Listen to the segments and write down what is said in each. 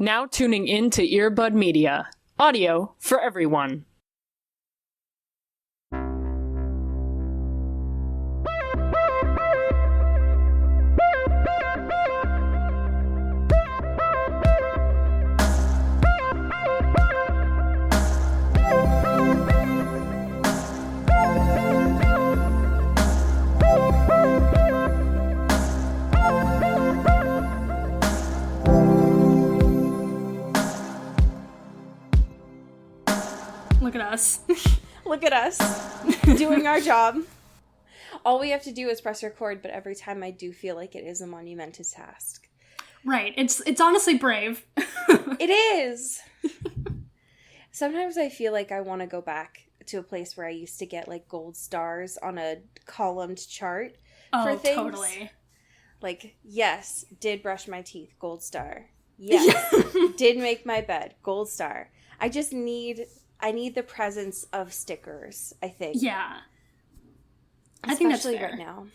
Now tuning in to Earbud Media. Audio for everyone. Look at us. Look at us doing our job. All we have to do is press record, but every time I do feel like it is a monumentous task. Right. It's honestly brave. It is. Sometimes I feel like I want to go back to a place where I used to get like gold stars on a columned chart for things. Oh, totally. Like, yes, did brush my teeth, gold star. Yes, did make my bed, gold star. I need the presence of stickers, I think. Yeah. Especially I think that's fair. right now.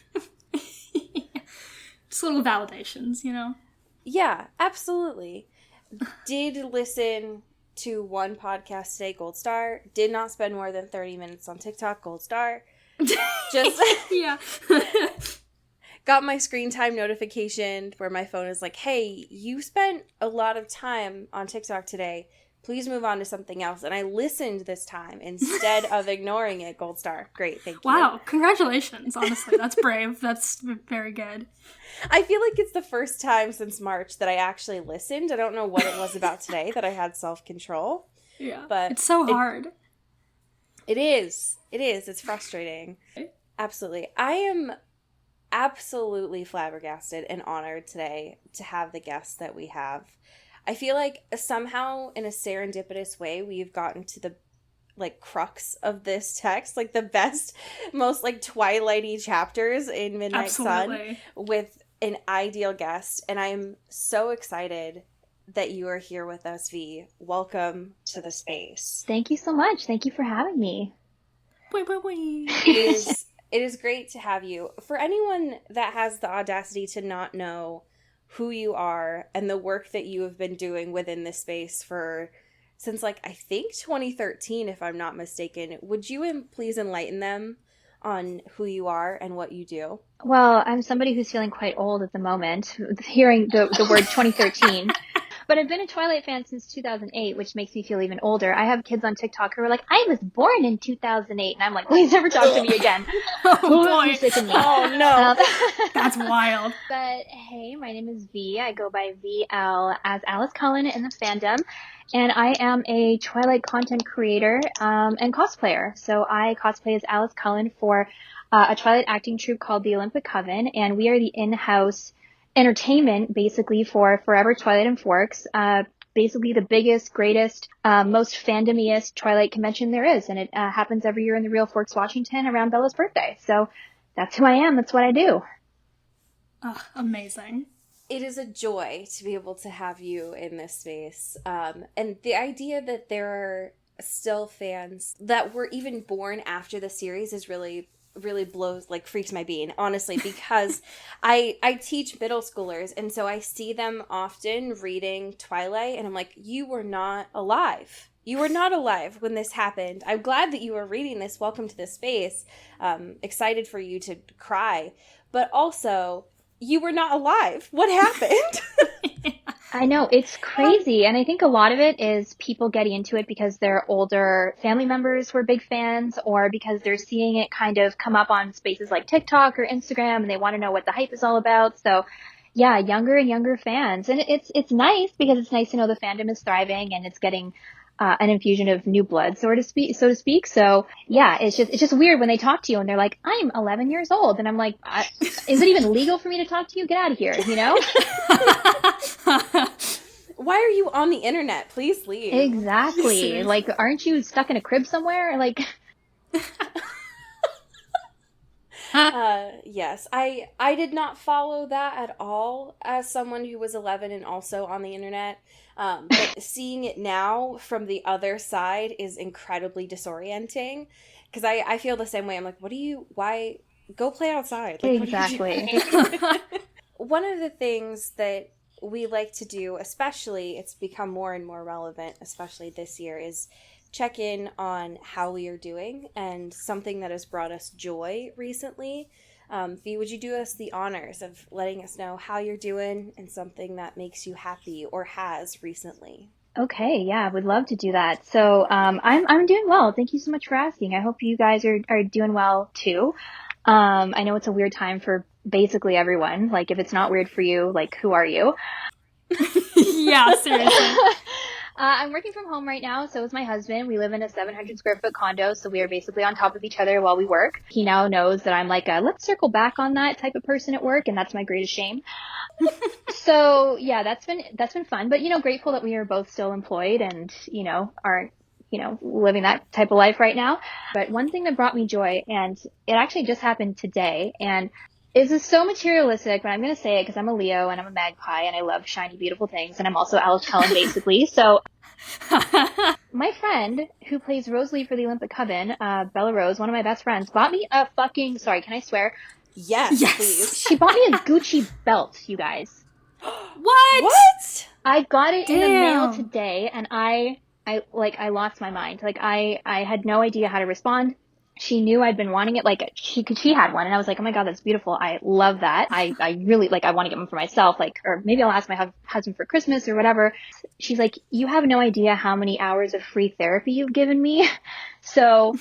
Just little validations, you know? Yeah, absolutely. Did listen to one podcast today, gold star. Did not spend more than 30 minutes on TikTok, gold star. Just yeah. got my screen time notification where my phone is like, hey, you spent a lot of time on TikTok today. Please move on to something else. And I listened this time instead of ignoring it. Gold star. Great. Thank you. Wow. Congratulations. Honestly, that's brave. That's very good. I feel like it's the first time since March that I actually listened. I don't know what it was about today that I had self-control. Yeah. But it's so hard. It is. It is. It's frustrating. Absolutely. I am absolutely flabbergasted and honored today to have the guests that we have. I feel like somehow in a serendipitous way, we've gotten to the like crux of this text, like the best, most like Twilighty chapters in Midnight Sun with an ideal guest. And I'm so excited that you are here with us, V. Welcome to the space. Thank you so much. Thank you for having me. It is great to have you. For anyone that has the audacity to not know who you are and the work that you have been doing within this space since like I think 2013, if I'm not mistaken, would you please enlighten them on who you are and what you do? Well, I'm somebody who's feeling quite old at the moment, hearing the word 2013. But I've been a Twilight fan since 2008, which makes me feel even older. I have kids on TikTok who are like, I was born in 2008. And I'm like, please never talk to me again. Oh, boy. Oh, no. That's wild. But hey, my name is V. I go by VL as Alice Cullen in the fandom. And I am a Twilight content creator and cosplayer. So I cosplay as Alice Cullen for a Twilight acting troupe called the Olympic Coven. And we are the in-house entertainment basically for Forever Twilight and Forks, basically the biggest, greatest, most fandomiest Twilight convention there is, and it happens every year in the real Forks, Washington around Bella's birthday. So that's who I am. That's what I do. Oh, amazing. It is a joy to be able to have you in this space, and the idea that there are still fans that were even born after the series is really freaks my bean, honestly, because I teach middle schoolers, and so I see them often reading Twilight, and I'm like, you were not alive. You were not alive when this happened. I'm glad that you are reading this. Welcome to this space. Excited for you to cry. But also, you were not alive. What happened? I know, it's crazy. And I think a lot of it is people getting into it because their older family members were big fans, or because they're seeing it kind of come up on spaces like TikTok or Instagram and they want to know what the hype is all about. So yeah, younger and younger fans. And it's nice because it's nice to know the fandom is thriving and it's getting an infusion of new blood, so to speak. So yeah, it's just weird when they talk to you and they're like, I'm 11 years old. And I'm like, is it even legal for me to talk to you? Get out of here, you know? Why are you on the internet? Please leave. Exactly. Like, aren't you stuck in a crib somewhere? Like, yes, I did not follow that at all as someone who was 11 and also on the internet. But seeing it now from the other side is incredibly disorienting because I feel the same way. I'm like, why go play outside? Like, exactly. One of the things that we like to do, especially, it's become more and more relevant, especially this year, is check in on how we are doing and something that has brought us joy recently. V, would you do us the honors of letting us know how you're doing and something that makes you happy or has recently? Okay, yeah, would love to do that. So, I'm doing well. Thank you so much for asking. I hope you guys are doing well too. I know it's a weird time for basically everyone. Like, if it's not weird for you, like, who are you? Yeah, seriously. I'm working from home right now, so is my husband. We live in a 700 square foot condo, so we are basically on top of each other while we work. He now knows that I'm like a let's circle back on that type of person at work, and that's my greatest shame. So yeah, that's been fun, but grateful that we are both still employed and aren't living that type of life right now. But one thing that brought me joy, and it actually just happened today, and this is so materialistic, but I'm going to say it because I'm a Leo and I'm a magpie and I love shiny, beautiful things. And I'm also Alice Cullen, basically. So my friend who plays Rosalie for the Olympic Coven, Bella Rose, one of my best friends, bought me a fucking, sorry, can I swear? Yes, please. She bought me a Gucci belt, you guys. What? I got it in the mail Damn. today and I lost my mind. Like I had no idea how to respond. She knew I'd been wanting it. Like she had one and I was like, oh my God, that's beautiful. I love that. I really I want to get one for myself. Or maybe I'll ask my husband for Christmas or whatever. She's like, you have no idea how many hours of free therapy you've given me. So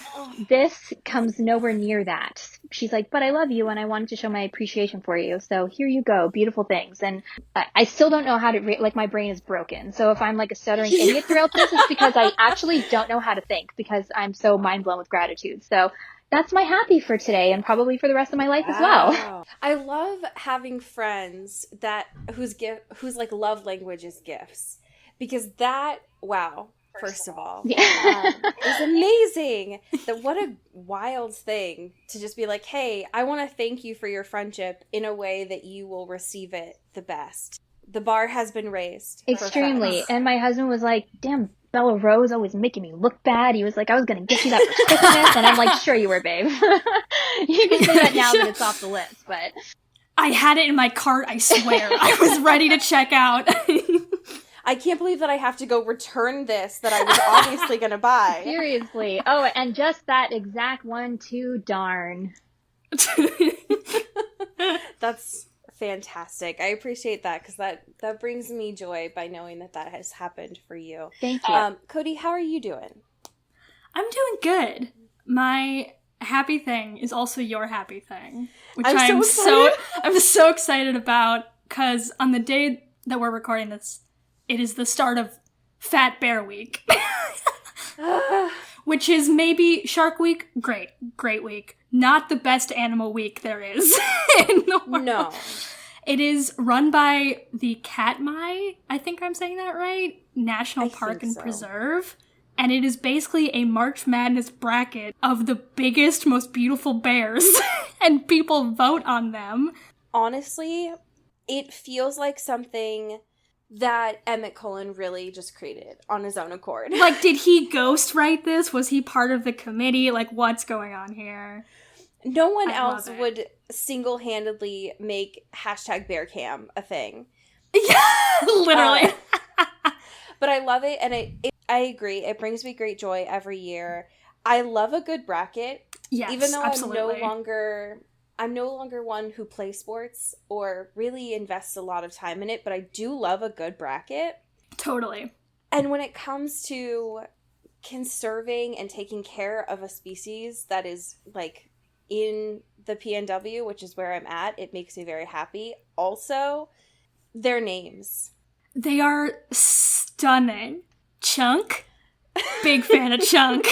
this comes nowhere near that. She's like, but I love you and I wanted to show my appreciation for you. So here you go. Beautiful things. And I still don't know how to, my brain is broken. So if I'm like a stuttering idiot throughout this, it's because I actually don't know how to think because I'm so mind blown with gratitude. So that's my happy for today and probably for the rest of my life as well. I love having friends whose like love language is gifts because first of all, is amazing. What a wild thing to just be like, hey, I want to thank you for your friendship in a way that you will receive it the best. The bar has been raised. Extremely. And my husband was like, damn, Bella Rose always making me look bad. He was like, I was going to get you that for Christmas. And I'm like, sure you were, babe. You can say that now that it's off the list, but. I had it in my cart, I swear. I was ready to check out. I can't believe that I have to go return this that I was obviously going to buy. Seriously. Oh, and just that exact one, too, darn. That's fantastic. I appreciate that because that brings me joy by knowing that has happened for you. Thank you. Cody, how are you doing? I'm doing good. My happy thing is also your happy thing, which I'm so excited about because on the day that we're recording this, it is the start of Fat Bear Week, which is maybe Shark Week. Great week. Not the best animal week there is in the world. No. It is run by the Katmai, I think I'm saying that right, National Park and Preserve. And it is basically a March Madness bracket of the biggest, most beautiful bears. And people vote on them. Honestly, it feels like something that Emmett Cullen really just created on his own accord. Like, did he ghostwrite this? Was he part of the committee? Like, what's going on here? No one else would single-handedly make #BearCam a thing. Yeah, literally. But I love it, and I agree. It brings me great joy every year. I love a good bracket. Yes, even though absolutely. I'm no longer one who plays sports or really invests a lot of time in it, but I do love a good bracket. Totally. And when it comes to conserving and taking care of a species that is like in the PNW, which is where I'm at, it makes me very happy. Also, their names. They are stunning. Chunk? Big fan of Chunk.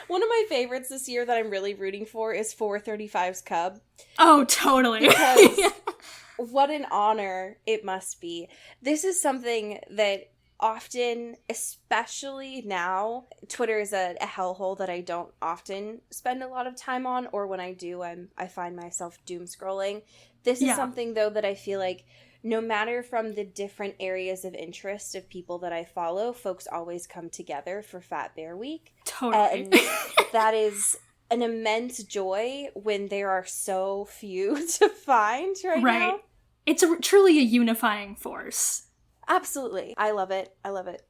One of my favorites this year that I'm really rooting for is 435's Cub. Oh, totally. Because what an honor it must be. This is something that often, especially now, Twitter is a hellhole that I don't often spend a lot of time on, or when I do, I find myself doom scrolling. This is something, though, that I feel like no matter from the different areas of interest of people that I follow, folks always come together for Fat Bear Week. Totally. And that is an immense joy when there are so few to find right now. it's truly a unifying force. Absolutely. I love it. I love it.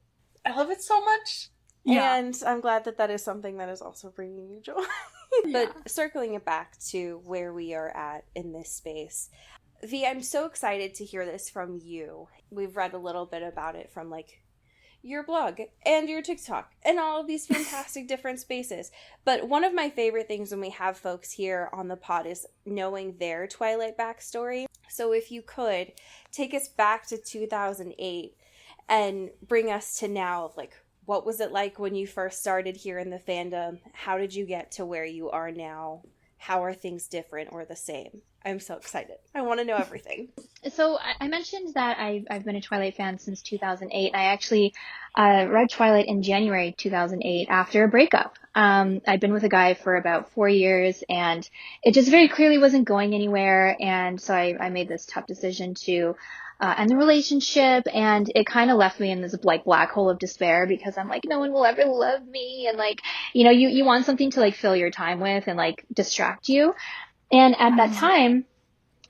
I love it so much. Yeah. And I'm glad that that is something that is also bringing you joy. But circling it back to where we are at in this space, V, I'm so excited to hear this from you. We've read a little bit about it from, like, your blog and your TikTok and all of these fantastic different spaces. But one of my favorite things when we have folks here on the pod is knowing their Twilight backstory. So if you could take us back to 2008 and bring us to now, like, what was it like when you first started here in the fandom? How did you get to where you are now? How are things different or the same? I'm so excited. I want to know everything. So I mentioned that I've been a Twilight fan since 2008. I actually read Twilight in January 2008 after a breakup. I'd been with a guy for about 4 years, and it just very clearly wasn't going anywhere. And so I made this tough decision to end the relationship, and it kind of left me in this like black hole of despair because I'm like, no one will ever love me, and like, you know, you want something to like fill your time with and like distract you. And at that time,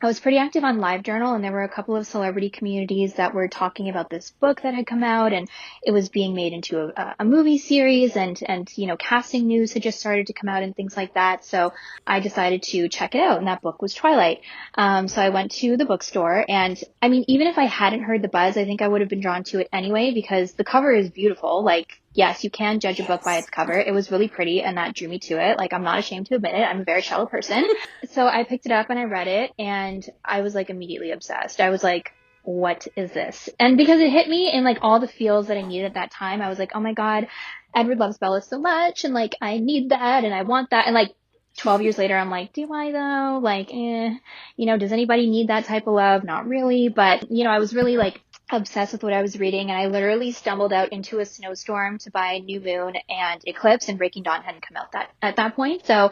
I was pretty active on LiveJournal, and there were a couple of celebrity communities that were talking about this book that had come out, and it was being made into a movie series, and you know, casting news had just started to come out and things like that. So I decided to check it out, and that book was Twilight. So I went to the bookstore, and I mean, even if I hadn't heard the buzz, I think I would have been drawn to it anyway because the cover is beautiful. Like, yes, you can judge a book by its cover. It was really pretty, and that drew me to it. Like, I'm not ashamed to admit it. I'm a very shallow person. So I picked it up and I read it, and I was like immediately obsessed. I was like, what is this? And because it hit me in like all the feels that I needed at that time, I was like, oh my God, Edward loves Bella so much, and like I need that and I want that. And like 12 years later, I'm like, do I though? Like, you know, does anybody need that type of love? Not really. But, you know, I was really like obsessed with what I was reading, and I literally stumbled out into a snowstorm to buy New Moon and Eclipse, and Breaking Dawn hadn't come out at that point. So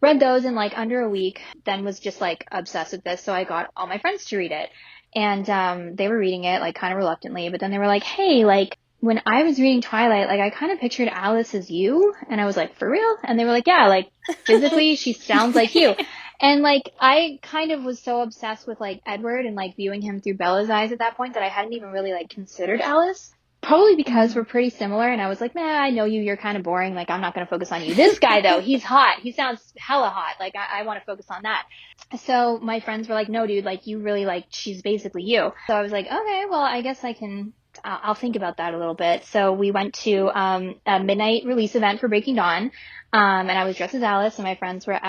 read those in like under a week, then was just like obsessed with this. So I got all my friends to read it, and they were reading it like kind of reluctantly, but then they were like, hey, like when I was reading Twilight, like I kind of pictured Alice as you. And I was like, for real? And they were like, yeah, like physically she sounds like you. And like I kind of was so obsessed with like Edward and like viewing him through Bella's eyes at that point that I hadn't even really like considered Alice. Probably because we're pretty similar, and I was like, nah, I know you, you're kind of boring, like, I'm not going to focus on you. This guy, though, he's hot. He sounds hella hot. Like, I want to focus on that. So my friends were like, no, dude, like, you really, like, she's basically you. So I was like, okay, well, I guess I'll think about that a little bit. So we went to a midnight release event for Breaking Dawn, and I was dressed as Alice, and my friends were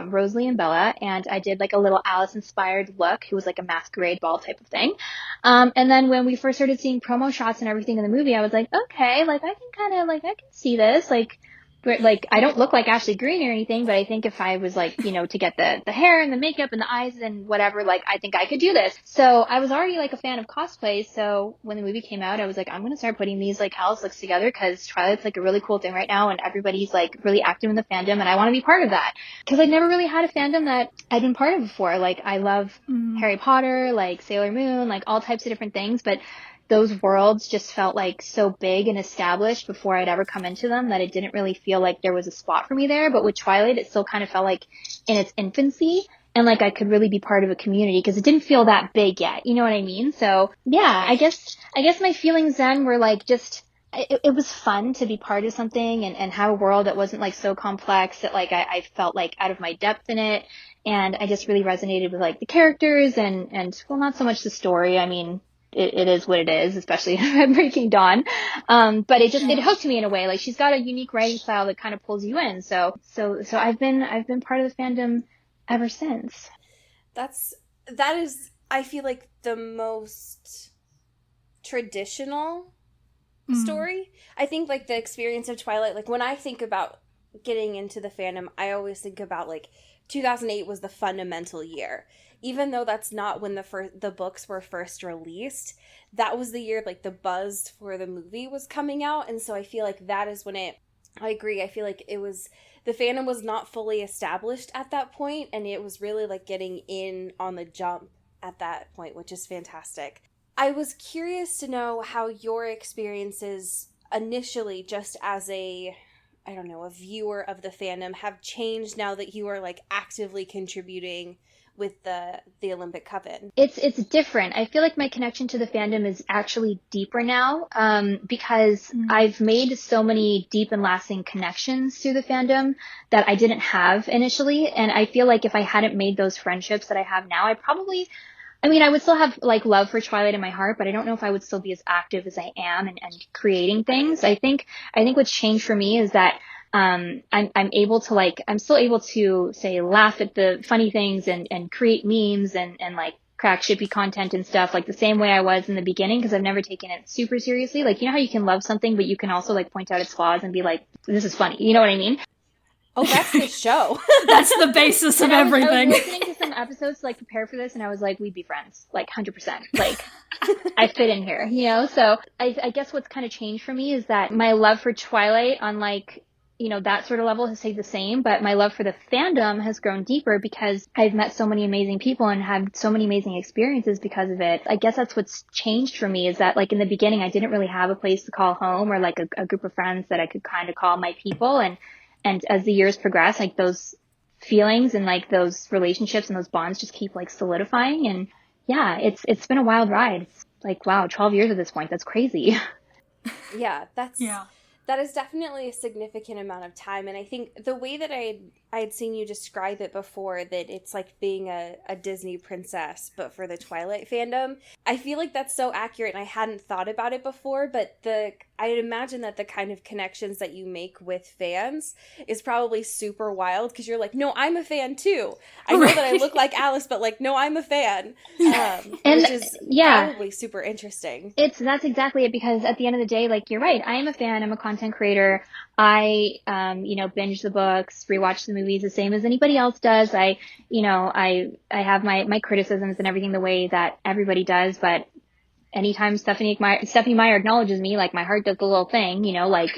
Rosalie and Bella, and I did like a little Alice-inspired look. It was like a masquerade ball type of thing. And then when we first started seeing promo shots and everything in the movie, I was like, okay, like I can kind of like I can see this, like I don't look like Ashley Greene or anything, but I think if I was like, you know, to get the hair and the makeup and the eyes and whatever, like I think I could do this. So I was already like a fan of cosplay. So when the movie came out, I was like, I'm going to start putting these like Alice looks together because Twilight's like a really cool thing right now, and everybody's like really active in the fandom, and I want to be part of that because I'd never really had a fandom that I'd been part of before. Like I love Harry Potter, like Sailor Moon, like all types of different things, but those worlds just felt like so big and established before I'd ever come into them that it didn't really feel like there was a spot for me there. But with Twilight, it still kind of felt like in its infancy, and like I could really be part of a community because it didn't feel that big yet. You know what I mean? So yeah, I guess my feelings then were like just, it was fun to be part of something and have a world that wasn't like so complex that like I felt like out of my depth in it. And I just really resonated with like the characters and well, not so much the story. I mean, it is what it is, especially Breaking Dawn. But it hooked me in a way. Like she's got a unique writing style that kind of pulls you in. So I've been part of the fandom ever since. That is, I feel like the most traditional story. I think like the experience of Twilight, like when I think about getting into the fandom, I always think about like 2008 was the fundamental year. Even though that's not when the books were first released, that was the year like the buzz for the movie was coming out, and so I feel like that is when I agree. I feel like the fandom was not fully established at that point, and it was really like getting in on the jump at that point, which is fantastic. I was curious to know how your experiences initially, just as a viewer of the fandom, have changed now that you are like actively contributing with the Olympic Coven? It's different. I feel like my connection to the fandom is actually deeper now, because I've made so many deep and lasting connections through the fandom that I didn't have initially. And I feel like if I hadn't made those friendships that I have now, I would still have like love for Twilight in my heart, but I don't know if I would still be as active as I am and creating things. I think what's changed for me is that I'm still able to say laugh at the funny things and create memes and like crack shippy content and stuff like the same way I was in the beginning, because I've never taken it super seriously. Like, you know how you can love something, but you can also like point out its flaws and be like, this is funny. You know what I mean? Oh, that's the show. That's the basis of everything. I was listening to some episodes to like prepare for this, and I was like, we'd be friends, like 100%. Like, I fit in here, you know? So I guess what's kind of changed for me is that my love for Twilight on like, you know, that sort of level has stayed the same, but my love for the fandom has grown deeper because I've met so many amazing people and had so many amazing experiences because of it. I guess that's what's changed for me is that like in the beginning, I didn't really have a place to call home or like a group of friends that I could kind of call my people. And as the years progress, like those feelings and like those relationships and those bonds just keep like solidifying. And yeah, it's been a wild ride. It's like, wow, 12 years at this point. That's crazy. Yeah, that is definitely a significant amount of time. And I think the way that I had seen you describe it before, that it's like being a Disney princess, but for the Twilight fandom, I feel like that's so accurate, and I hadn't thought about it before, but I'd imagine that the kind of connections that you make with fans is probably super wild, because you're like, no, I'm a fan too. I know that I look like Alice, but like, no, I'm a fan. Which is probably super interesting. That's exactly it, because at the end of the day, like, you're right, I am a fan, I'm a content creator. I binge the books, rewatch the movies the same as anybody else does. I have my criticisms and everything the way that everybody does, but anytime Stephanie Meyer acknowledges me, like, my heart does the little thing, you know, like,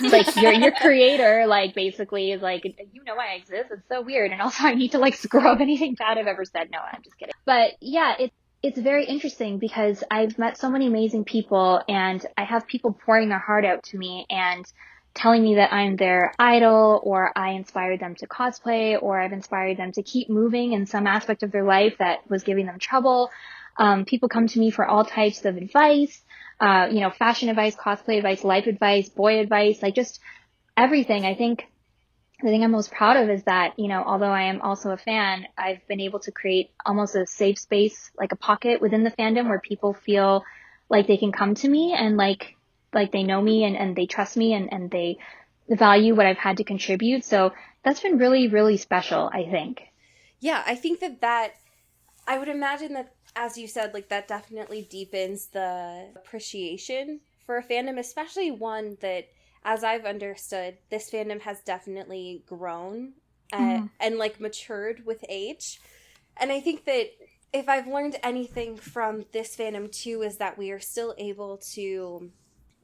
like your creator, like, basically is like, you know, I exist. It's so weird. And also I need to like scrub anything bad I've ever said. No, I'm just kidding. But yeah, it's very interesting because I've met so many amazing people, and I have people pouring their heart out to me and telling me that I'm their idol, or I inspired them to cosplay, or I've inspired them to keep moving in some aspect of their life that was giving them trouble. People come to me for all types of advice, fashion advice, cosplay advice, life advice, boy advice, like just everything. I think the thing I'm most proud of is that, you know, although I am also a fan, I've been able to create almost a safe space, like a pocket within the fandom where people feel like they can come to me and like they know me and they trust me and they value what I've had to contribute. So that's been really, really special, I think. Yeah, I think that I would imagine that, as you said, like, that definitely deepens the appreciation for a fandom, especially one that, as I've understood, this fandom has definitely grown and like matured with age. And I think that if I've learned anything from this fandom too, is that we are still able to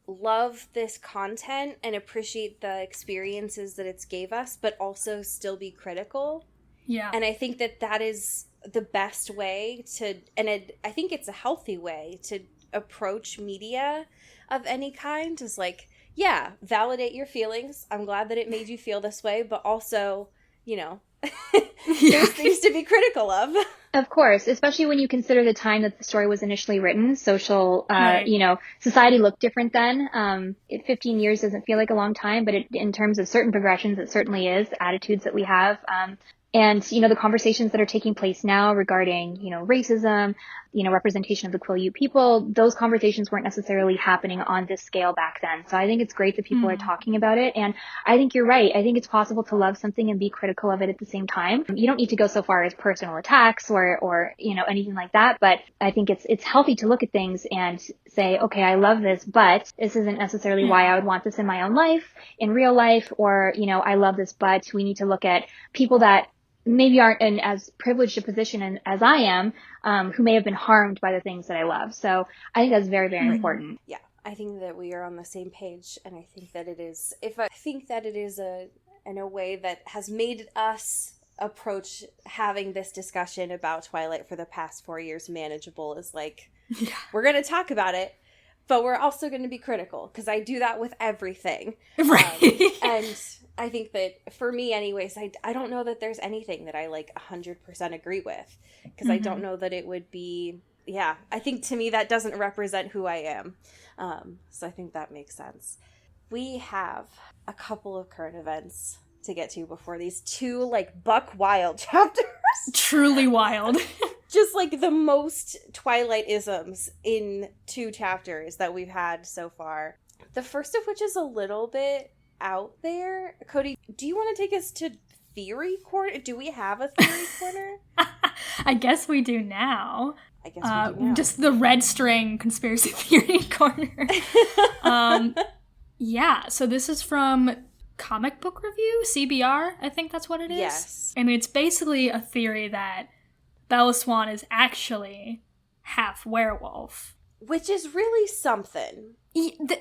love this content and appreciate the experiences that it's gave us, but also still be critical. Yeah. And I think that is the best way I think it's a healthy way to approach media of any kind, is like, yeah, validate your feelings. I'm glad that it made you feel this way, but also, you know, there's things to be critical of. Of course, especially when you consider the time that the story was initially written. Right. Society looked different then. 15 years doesn't feel like a long time, but in terms of certain progressions, it certainly is. Attitudes that we have. And, you know, the conversations that are taking place now regarding, you know, racism, you know, representation of the Quileute people, those conversations weren't necessarily happening on this scale back then. So I think it's great that people are talking about it. And I think you're right. I think it's possible to love something and be critical of it at the same time. You don't need to go so far as personal attacks or, you know, anything like that. But I think it's healthy to look at things and say, okay, I love this, but this isn't necessarily why I would want this in my own life, in real life, or, you know, I love this, but we need to look at people that maybe aren't in as privileged a position as I am, who may have been harmed by the things that I love. So I think that's very, very important. Yeah, I think that we are on the same page, and I think that it is, in a way that has made us approach having this discussion about Twilight for the past 4 years manageable, is like, we're going to talk about it, but we're also going to be critical, because I do that with everything. Right. And I think that, for me anyways, I don't know that there's anything that I, like, 100% agree with, because I don't know that it would be, I think to me that doesn't represent who I am. So I think that makes sense. We have a couple of current events to get to before these two, like, buck wild chapters. Truly wild. Just, like, the most Twilight-isms in 2 chapters that we've had so far. The first of which is a little bit out there. Cody, do you want to take us to Theory Corner? Do we have a Theory Corner? I guess we do now. I guess we do now. Just the red string conspiracy theory corner. So this is from Comic Book Review, CBR, I think that's what it is. Yes. And it's basically a theory that Bella Swan is actually half werewolf. Which is really something.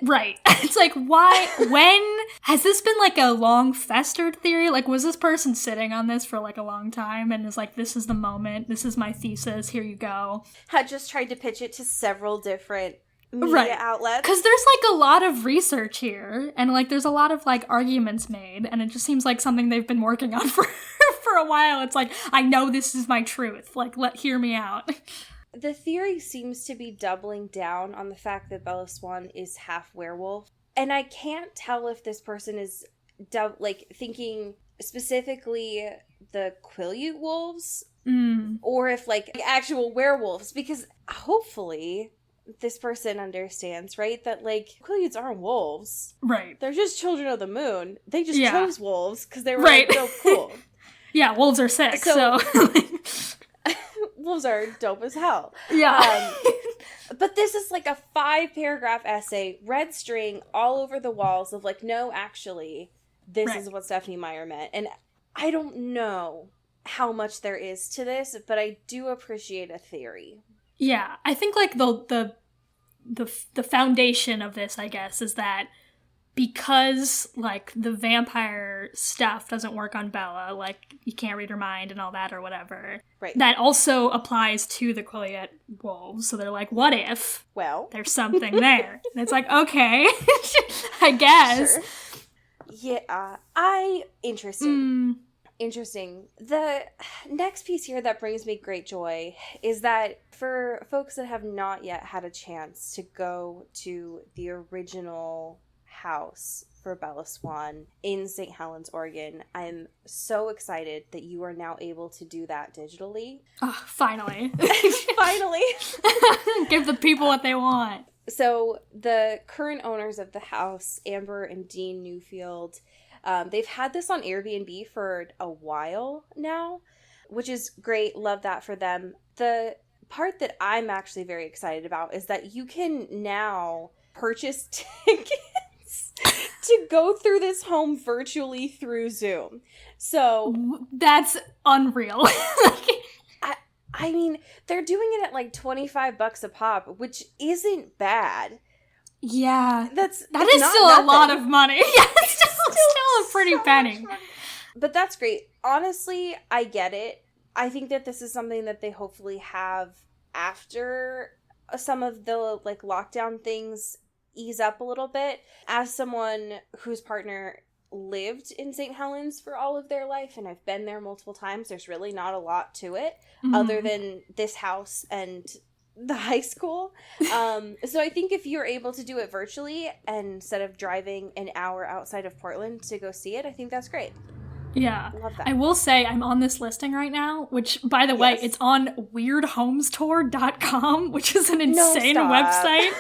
Right. It's like, why, when? Has this been like a long festered theory? Like, was this person sitting on this for like a long time and is like, this is the moment, this is my thesis, here you go? Had just tried to pitch it to several different media outlets. Because there's like a lot of research here, and like there's a lot of like arguments made, and it just seems like something they've been working on for a while. It's like, I know this is my truth. Like, hear me out. The theory seems to be doubling down on the fact that Bella Swan is half werewolf. And I can't tell if this person is thinking specifically the Quileute wolves or if like actual werewolves, because hopefully this person understands, right, that like Quileutes aren't wolves. Right. They're just children of the moon. They just chose wolves because they were like, so cool. Yeah, wolves are sick, so wolves are dope as hell. Yeah. But this is like a 5-paragraph essay, red string all over the walls of like, no, actually, this is what Stephenie Meyer meant. And I don't know how much there is to this, but I do appreciate a theory. Yeah, I think like the foundation of this, I guess, is that because like the vampire stuff doesn't work on Bella, like you can't read her mind and all that or whatever. Right. That also applies to the Quileute wolves. So they're like, what if there's something there? And it's like, okay, I guess. Sure. Yeah, Interesting. The next piece here that brings me great joy is that for folks that have not yet had a chance to go to the original house for Bella Swan in St. Helens, Oregon, I'm so excited that you are now able to do that digitally. Oh, finally. Finally. Give the people what they want. So the current owners of the house, Amber and Dean Newfield, they've had this on Airbnb for a while now, which is great. Love that for them. The part that I'm actually very excited about is that you can now purchase tickets to go through this home virtually through Zoom. So that's unreal. I mean, they're doing it at like $25 a pop, which isn't bad. Yeah. That is not still nothing. A lot of money. Yeah, it's still a pretty penny. But that's great. Honestly, I get it. I think that this is something that they hopefully have after some of the like lockdown things ease up a little bit. As someone whose partner lived in St. Helens for all of their life, and I've been there multiple times, there's really not a lot to it other than this house and the high school. So I think if you're able to do it virtually instead of driving an hour outside of Portland to go see it, I think that's great. Yeah. Love that. I will say I'm on this listing right now, which, by the way, it's on weirdhomestour.com, which is an insane website.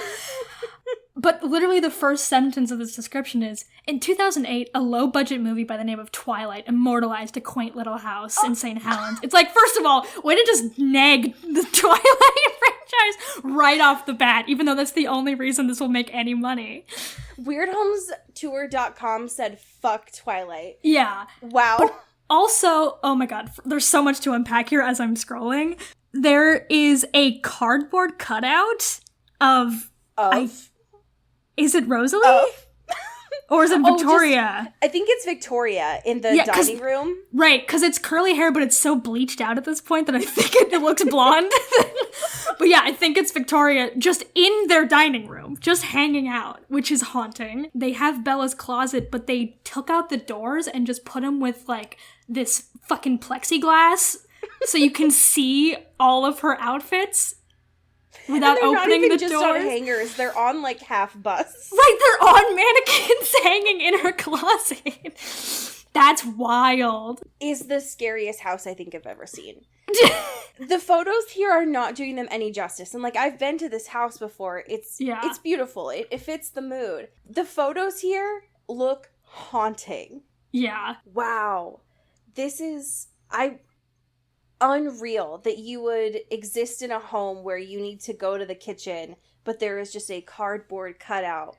But literally the first sentence of this description is, in 2008, a low-budget movie by the name of Twilight immortalized a quaint little house in St. Helens. It's like, first of all, way to just nag the Twilight franchise right off the bat, even though that's the only reason this will make any money. WeirdHomesTour.com said, fuck Twilight. Yeah. Wow. But also, oh my god, there's so much to unpack here as I'm scrolling. There is a cardboard cutout of? Is it Rosalie? Or is it Victoria? I think it's Victoria in the dining room. Right, because it's curly hair, but it's so bleached out at this point that I think it looks blonde. But yeah, I think it's Victoria just in their dining room, just hanging out, which is haunting. They have Bella's closet, but they took out the doors and just put them with, like, this fucking plexiglass so you can see all of her outfits without opening the doors. They're not even just on hangers, they're on, like, half busts. Right, they're on mannequins hanging in her closet. That's wild. Is the scariest house I think I've ever seen. The photos here are not doing them any justice. And, like, I've been to this house before. It's beautiful. It fits the mood. The photos here look haunting. Yeah. Wow. This is... unreal that you would exist in a home where you need to go to the kitchen, but there is just a cardboard cutout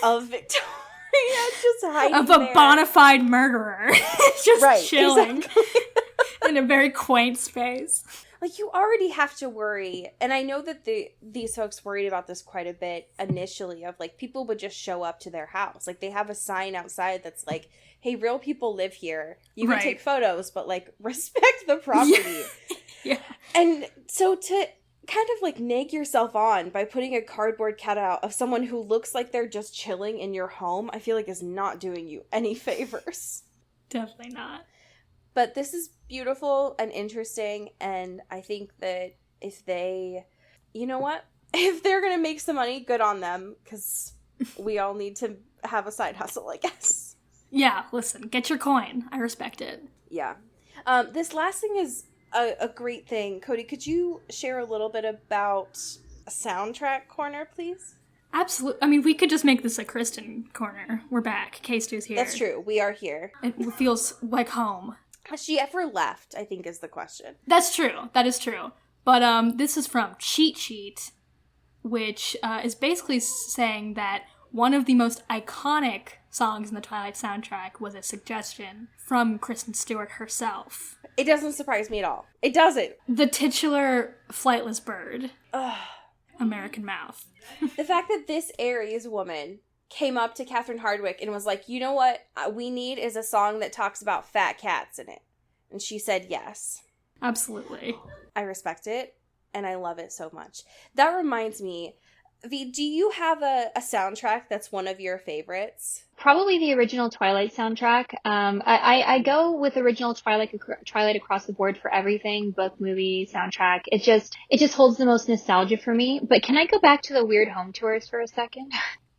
of Victoria just hiding of a bona fide murderer. Just chilling. Exactly. In a very quaint space. Like, you already have to worry, and I know that these folks worried about this quite a bit initially, of, like, people would just show up to their house. Like, they have a sign outside that's like, hey, real people live here. You can take photos, but, like, respect the property. Yeah. And so to kind of, like, nag yourself on by putting a cardboard cutout of someone who looks like they're just chilling in your home, I feel like is not doing you any favors. Definitely not. But this is beautiful and interesting, and I think that if they, you know what? If they're going to make some money, good on them, because we all need to have a side hustle, I guess. Yeah, listen, get your coin. I respect it. Yeah. This last thing is a great thing. Cody, could you share a little bit about a soundtrack corner, please? Absolutely. I mean, we could just make this a Kristen corner. We're back. K-Stu's here. That's true. We are here. It feels like home. Has she ever left, I think is the question. That's true. That is true. But this is from Cheat Sheet, which is basically saying that one of the most iconic songs in the Twilight soundtrack was a suggestion from Kristen Stewart herself. It doesn't surprise me at all. It doesn't. The titular Flightless Bird. American Mouth. The fact that this Aries woman came up to Catherine Hardwicke and was like, you know what we need is a song that talks about fat cats in it. And she said yes. Absolutely. I respect it, and I love it so much. That reminds me, V, do you have a soundtrack that's one of your favorites? Probably the original Twilight soundtrack. I go with original Twilight across the board for everything, book, movie, soundtrack. It just holds the most nostalgia for me. But can I go back to the weird home tours for a second?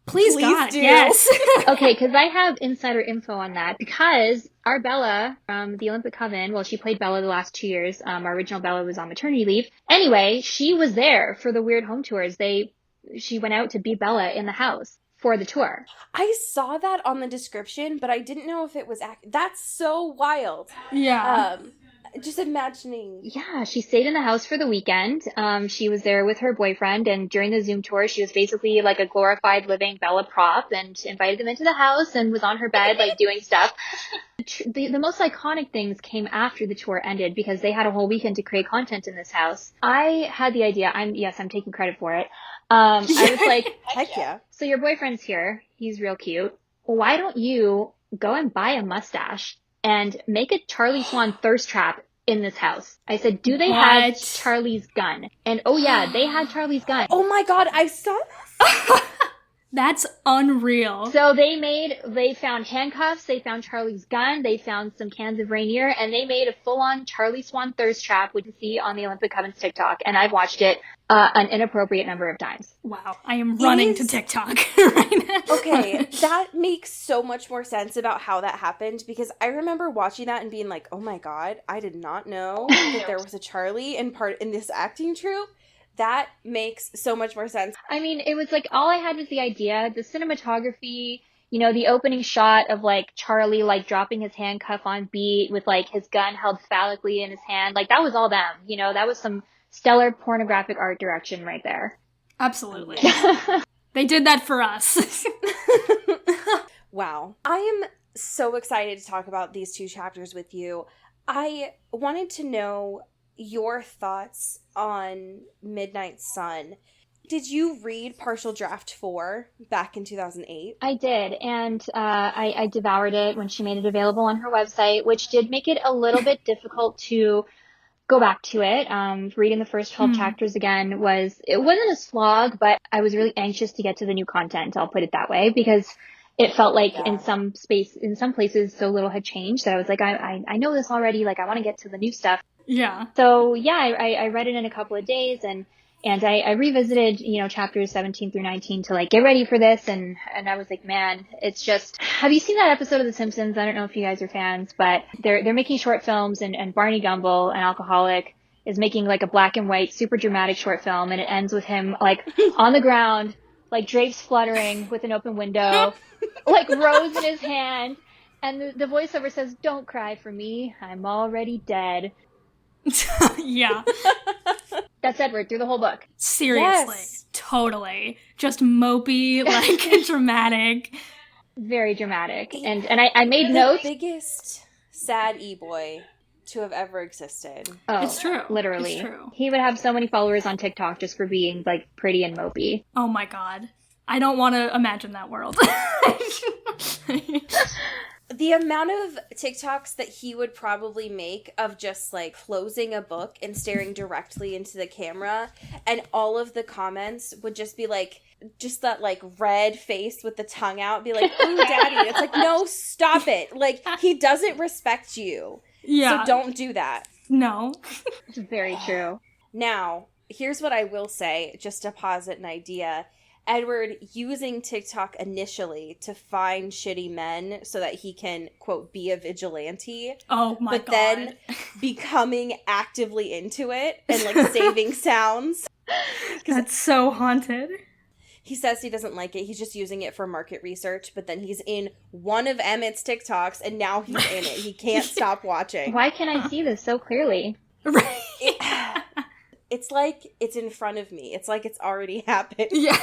Please God, do. Yes. Okay, because I have insider info on that. Because our Bella from the Olympic Coven, well, she played Bella the last 2 years. Our original Bella was on maternity leave. Anyway, she was there for the weird home tours. She went out to be Bella in the house for the tour. I saw that on the description, but I didn't know if it was that's so wild. Yeah. Just imagining. Yeah, she stayed in the house for the weekend. She was there with her boyfriend, and during the Zoom tour, she was basically like a glorified living Bella prop and invited them into the house and was on her bed, like, doing stuff. The most iconic things came after the tour ended because they had a whole weekend to create content in this house. I had the idea. I'm taking credit for it. I was like, heck yeah. So your boyfriend's here. He's real cute. Why don't you go and buy a mustache and make a Charlie Swan thirst trap in this house? I said, do they have Charlie's gun? And oh yeah, they had Charlie's gun. Oh my God, I saw this. That's unreal. So they found handcuffs, they found Charlie's gun, they found some cans of Rainier, and they made a full-on Charlie Swan thirst trap, which you see on the Olympic Coven's TikTok, and I've watched it an inappropriate number of times. Wow, I am running to TikTok right now. Okay, that makes so much more sense about how that happened, because I remember watching that and being like, oh my God, I did not know that there was a Charlie in this acting troupe. That makes so much more sense. I mean, it was like, all I had was the idea, the cinematography, the opening shot of, like, Charlie, like, dropping his handcuff on beat with, like, his gun held phallically in his hand. Like, that was all them. That was some stellar pornographic art direction right there. Absolutely. They did that for us. Wow. I am so excited to talk about these 2 chapters with you. I wanted to know your thoughts on Midnight Sun. Did you read Partial Draft 4 back in 2008? I did, and I devoured it when she made it available on her website, which did make it a little bit difficult to go back to it. Reading the first 12 chapters again it wasn't a slog, but I was really anxious to get to the new content, I'll put it that way, because it felt like in some places so little had changed that I was like, I know this already, like I want to get to the new stuff. Yeah. So yeah, I read it in a couple of days, and I revisited, chapters 17 through 19 to like get ready for this. And I was like, man, it's just, have you seen that episode of The Simpsons? I don't know if you guys are fans, but they're making short films, and Barney Gumble, an alcoholic, is making like a black and white, super dramatic short film. And it ends with him like on the ground, like drapes fluttering with an open window, like rose in his hand. And the voiceover says, "Don't cry for me. I'm already dead." Yeah. That's Edward through the whole book. Seriously. Yes. Totally. Just mopey, like dramatic. Very dramatic. And I made notes. The biggest sad e-boy to have ever existed. Oh, It's true. Literally. It's true. He would have so many followers on TikTok just for being like pretty and mopey. Oh my god. I don't want to imagine that world. The amount of TikToks that he would probably make of just like closing a book and staring directly into the camera, and all of the comments would just be like, just that like red face with the tongue out, be like, "Ooh, daddy." And it's like, no, stop it. Like, he doesn't respect you. Yeah. So don't do that. No. It's very true. Now, here's what I will say, just to posit an idea. Edward using TikTok initially to find shitty men so that he can, quote, be a vigilante. Oh my god. But then becoming actively into it and like saving sounds. That's so haunted. He says he doesn't like it. He's just using it for market research. But then he's in one of Emmett's TikToks and now he's in it. He can't stop watching. Why can I see this so clearly? Right. It's like it's in front of me. It's like it's already happened. Yeah.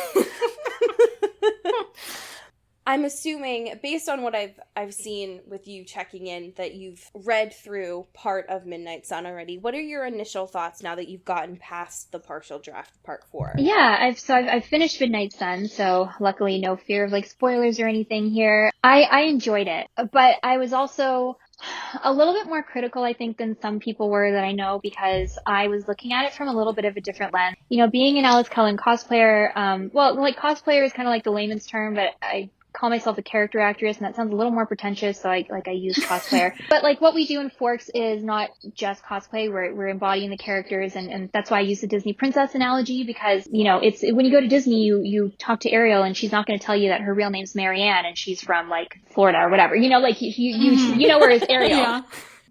I'm assuming, based on what I've seen with you checking in, that you've read through part of Midnight Sun already. What are your initial thoughts now that you've gotten past the partial draft part 4? Yeah, I've finished Midnight Sun, so luckily no fear of like spoilers or anything here. I enjoyed it, but I was also a little bit more critical, I think, than some people were that I know, because I was looking at it from a little bit of a different lens. Being an Alice Cullen cosplayer, cosplayer is kind of like the layman's term, but I call myself a character actress, and that sounds a little more pretentious, so I use cosplayer. But like what we do in Forks is not just cosplay, we're embodying the characters, and that's why I use the Disney princess analogy, because it's when you go to Disney, you talk to Ariel and she's not going to tell you that her real name's Marianne and she's from like Florida or whatever, you know where is Ariel. Yeah.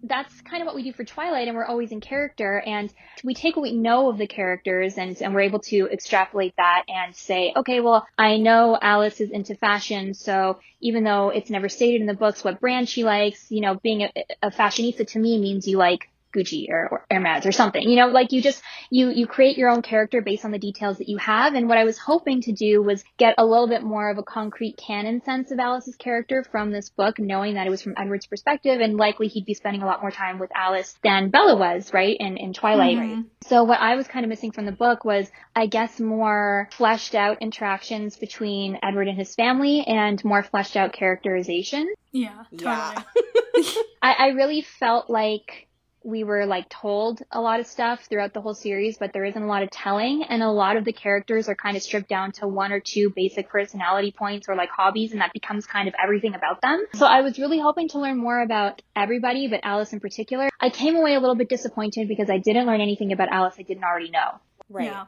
That's kind of what we do for Twilight, and we're always in character, and we take what we know of the characters and we're able to extrapolate that and say, okay, well, I know Alice is into fashion, so even though it's never stated in the books what brand she likes, being a fashionista to me means you like Gucci or Hermes or something, you create your own character based on the details that you have. And what I was hoping to do was get a little bit more of a concrete canon sense of Alice's character from this book, knowing that it was from Edward's perspective, and likely he'd be spending a lot more time with Alice than Bella was, right, in Twilight. Mm-hmm. So what I was kind of missing from the book was, I guess, more fleshed out interactions between Edward and his family and more fleshed out characterization. Yeah, totally. Yeah. I really felt like we were like told a lot of stuff throughout the whole series, but there isn't a lot of telling, and a lot of the characters are kind of stripped down to one or two basic personality points or like hobbies, and that becomes kind of everything about them. So I was really hoping to learn more about everybody, but Alice in particular. I came away a little bit disappointed because I didn't learn anything about Alice I didn't already know. Right. Yeah.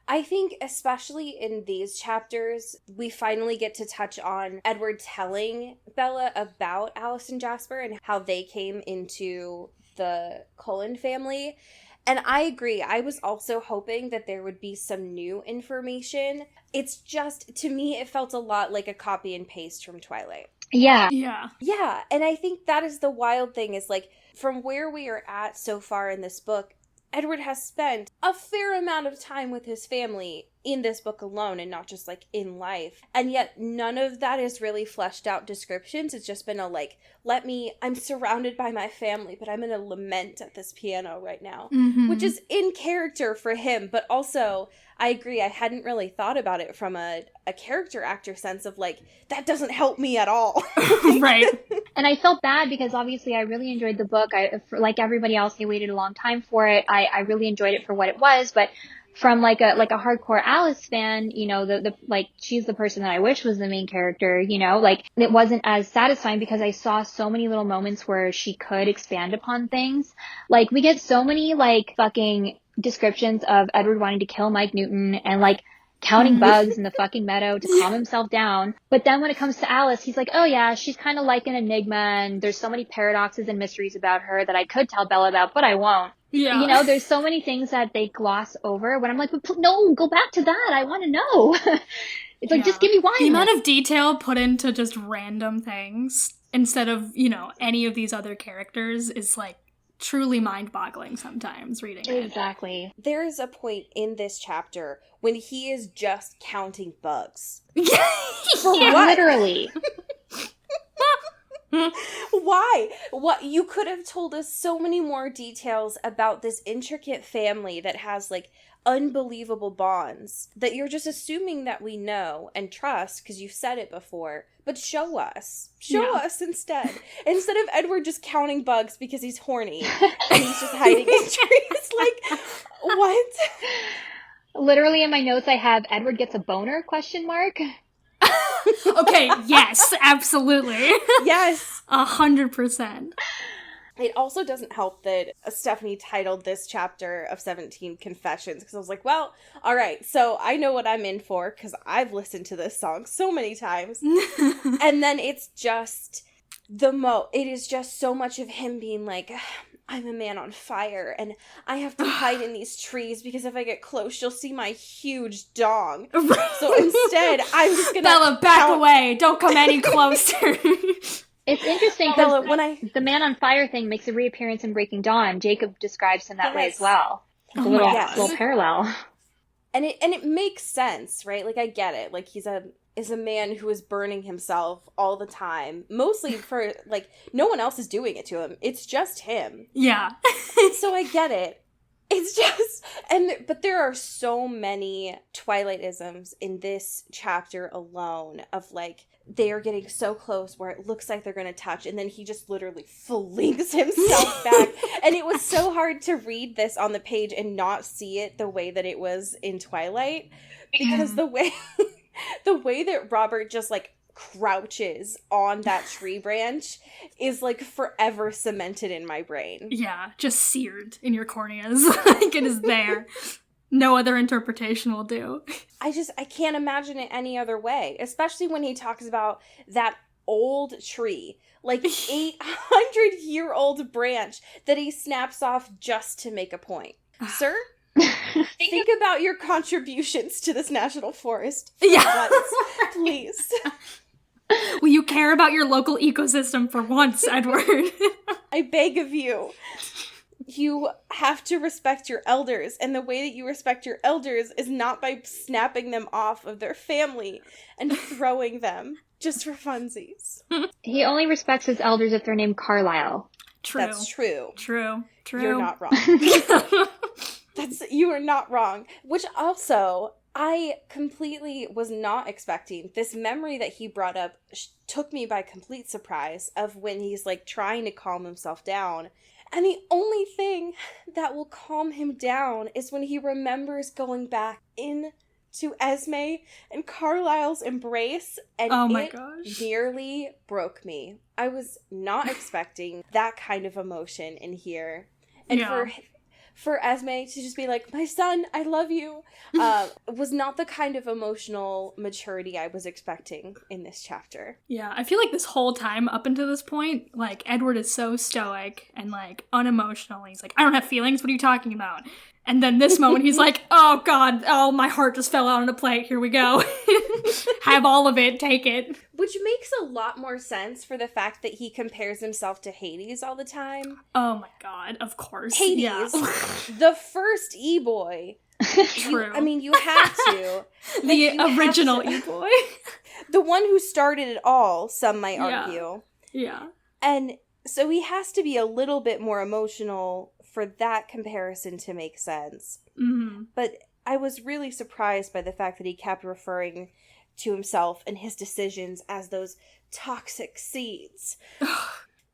I think especially in these chapters, we finally get to touch on Edward telling Bella about Alice and Jasper and how they came into the Cullen family. And I agree. I was also hoping that there would be some new information. It's just, to me, it felt a lot like a copy and paste from Twilight. Yeah. Yeah. Yeah. And I think that is the wild thing, is like, from where we are at so far in this book, Edward has spent a fair amount of time with his family in this book alone and not just like in life. And yet none of that is really fleshed out descriptions. It's just been a like, I'm surrounded by my family, but I'm gonna lament at this piano right now, which is in character for him. But also, I agree, I hadn't really thought about it from a character actor sense of like, that doesn't help me at all. Right. And I felt bad because obviously I really enjoyed the book. Like everybody else, I waited a long time for it. I really enjoyed it for what it was, but from like a hardcore Alice fan, you know, the like, she's the person that I wish was the main character, you know, like it wasn't as satisfying because I saw so many little moments where she could expand upon things. Like we get so many like fucking descriptions of Edward wanting to kill Mike Newton and like counting bugs in the fucking meadow to calm himself down. But then when it comes to Alice, he's like, oh yeah, she's kind of like an enigma and there's so many paradoxes and mysteries about her that I could tell Bella about, but I won't. Yeah. You know, there's so many things that they gloss over when I'm like, no, go back to that. I want to know. It's like, just give me one. The amount of detail put into just random things instead of, you know, any of these other characters is like truly mind-boggling sometimes reading it. Exactly. There is a point in this chapter when he is just counting bugs. For what? Literally. Why? What? You could have told us so many more details about this intricate family that has like unbelievable bonds that you're just assuming that we know and trust because you've said it before. But show us instead of Edward just counting bugs because he's horny and he's just hiding in trees. Like, what? Literally in my notes I have Edward gets a boner ? Okay, yes, absolutely. Yes. 100%. It also doesn't help that Stephanie titled this chapter of 17 Confessions, because I was like, well, all right, so I know what I'm in for, because I've listened to this song so many times. And then it's just it is just so much of him being like, I'm a man on fire, and I have to hide in these trees, because if I get close, you'll see my huge dong. So instead, I'm just gonna... Bella, back away! Don't come any closer! It's interesting because the man on fire thing makes a reappearance in Breaking Dawn. Jacob describes him that way as well. It's a little parallel. And it makes sense, right? Like, I get it. Like, he's a man who is burning himself all the time. Mostly for, like, no one else is doing it to him. It's just him. Yeah. So I get it. It's just, but there are so many Twilight-isms in this chapter alone of, like, they are getting so close where it looks like they're going to touch, and then he just literally flings himself back. And it was so hard to read this on the page and not see it the way that it was in Twilight, because the way that Robert just, like, crouches on that tree branch is, like, forever cemented in my brain. Yeah, just seared in your corneas. Like, it is there. No other interpretation will do. I can't imagine it any other way, especially when he talks about that old tree, like 800-year-old branch that he snaps off just to make a point. Sir, think about your contributions to this national forest. Yeah. Once, please. Will you care about your local ecosystem for once, Edward? I beg of you. You have to respect your elders, and the way that you respect your elders is not by snapping them off of their family and throwing them just for funsies. He only respects his elders if they're named Carlisle. True. That's true. True. You're not wrong. You are not wrong. Which also, I completely was not expecting. This memory that he brought up took me by complete surprise of when he's, like, trying to calm himself down. And the only thing that will calm him down is when he remembers going back into Esme and Carlisle's embrace, and it nearly broke me. I was not expecting that kind of emotion in here. And for Esme to just be like, my son, I love you, was not the kind of emotional maturity I was expecting in this chapter. Yeah, I feel like this whole time up until this point, like, Edward is so stoic and, like, unemotional. He's like, I don't have feelings, what are you talking about? And then this moment, he's like, oh god, oh, my heart just fell out on a plate, here we go. Have all of it, take it. Which makes a lot more sense for the fact that he compares himself to Hades all the time. Oh my god, of course. Hades, yeah. the first E-boy, True. You have to. The original E-boy. The one who started it all, some might argue. Yeah. And so he has to be a little bit more emotional for that comparison to make sense. Mm-hmm. But I was really surprised by the fact that he kept referring to himself and his decisions as those toxic seeds.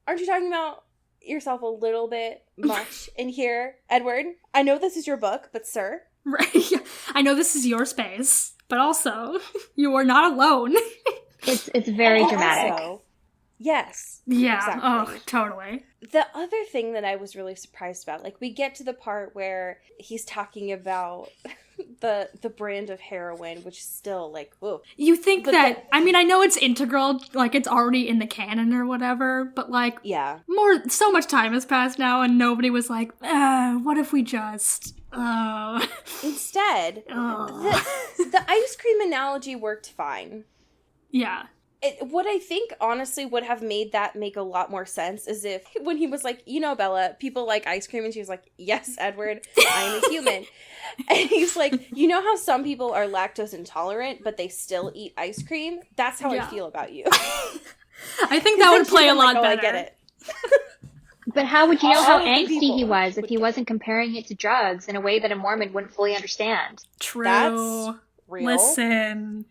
Aren't you talking about yourself a little bit much in here, Edward? I know this is your book, but sir. Right. I know this is your space, but also, you are not alone. It's very dramatic. Also, yes. Yeah. Exactly. Oh, totally. The other thing that I was really surprised about, like, we get to the part where he's talking about the brand of heroin, which is still, like, whoa. You think that, I know it's integral, like, it's already in the canon or whatever, but, like, yeah. So much time has passed now, and nobody was like, what if we just, Instead, the ice cream analogy worked fine. Yeah. What I think, honestly, would have made that make a lot more sense is if, when he was like, Bella, people like ice cream, and she was like, yes, Edward, I'm a human. And he's like, you know how some people are lactose intolerant, but they still eat ice cream? That's how I feel about you. I think that would play a lot better. I get it. But how would you know how angsty he was if he wasn't comparing it to drugs in a way that a Mormon wouldn't fully understand? True. That's real. Listen.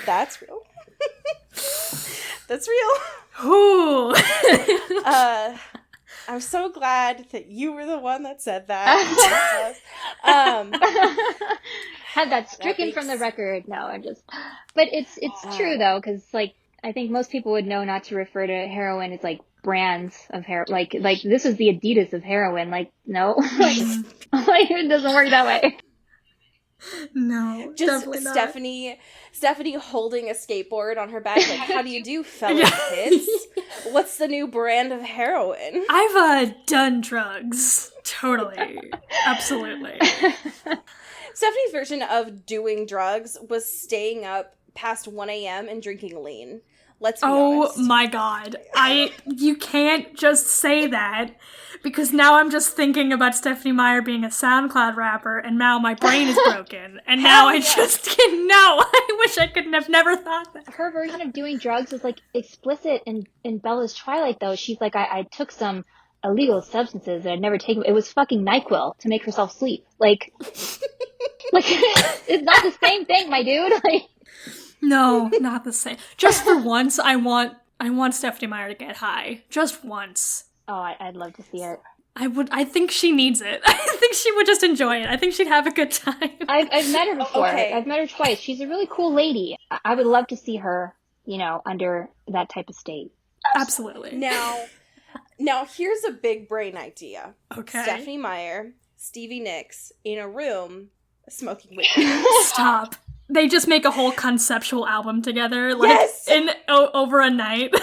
That's real. That's real. Ooh. I'm so glad that you were the one that said that. Had that stricken from the record. No, but it's true though, because like I think most people would know not to refer to heroin as like brands of heroin. Like this is the Adidas of heroin. Like no, like it doesn't work that way. No, just definitely not. Stephanie holding a skateboard on her back. Like, how do you do, fellow kids? What's the new brand of heroin? I've done drugs. Totally, absolutely. Stephanie's version of doing drugs was staying up past 1 a.m. and drinking lean. Let's be honest. Oh my god. You can't just say that, because now I'm just thinking about Stephanie Meyer being a SoundCloud rapper, and now my brain is broken. And now I just can't. No, I wish I could have never thought that. Her version of doing drugs is like explicit in Bella's Twilight though. She's like, I took some illegal substances that I'd never taken. It was fucking NyQuil to make herself sleep. Like it's not the same thing, my dude. Like, no, not the same. Just for once, I want Stephanie Meyer to get high. Just once. Oh, I'd love to see it. I think she needs it. I think she would just enjoy it. I think she'd have a good time. I've met her before. Okay. I've met her twice. She's a really cool lady. I would love to see her, under that type of state. Absolutely. Now here's a big brain idea. Okay. Stephanie Meyer, Stevie Nicks in a room smoking weed. Stop. They just make a whole conceptual album together, like yes! over a night.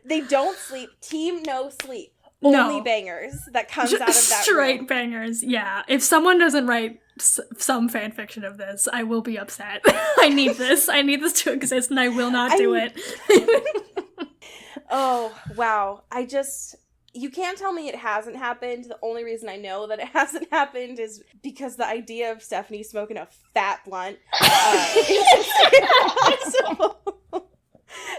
They don't sleep. Team no sleep. Only bangers that comes out of that straight room. Bangers. Yeah. If someone doesn't write some fan fiction of this, I will be upset. I need this. I need this to exist, and I will not do it. Oh wow! You can't tell me it hasn't happened. The only reason I know that it hasn't happened is because the idea of Stephanie smoking a fat blunt is impossible.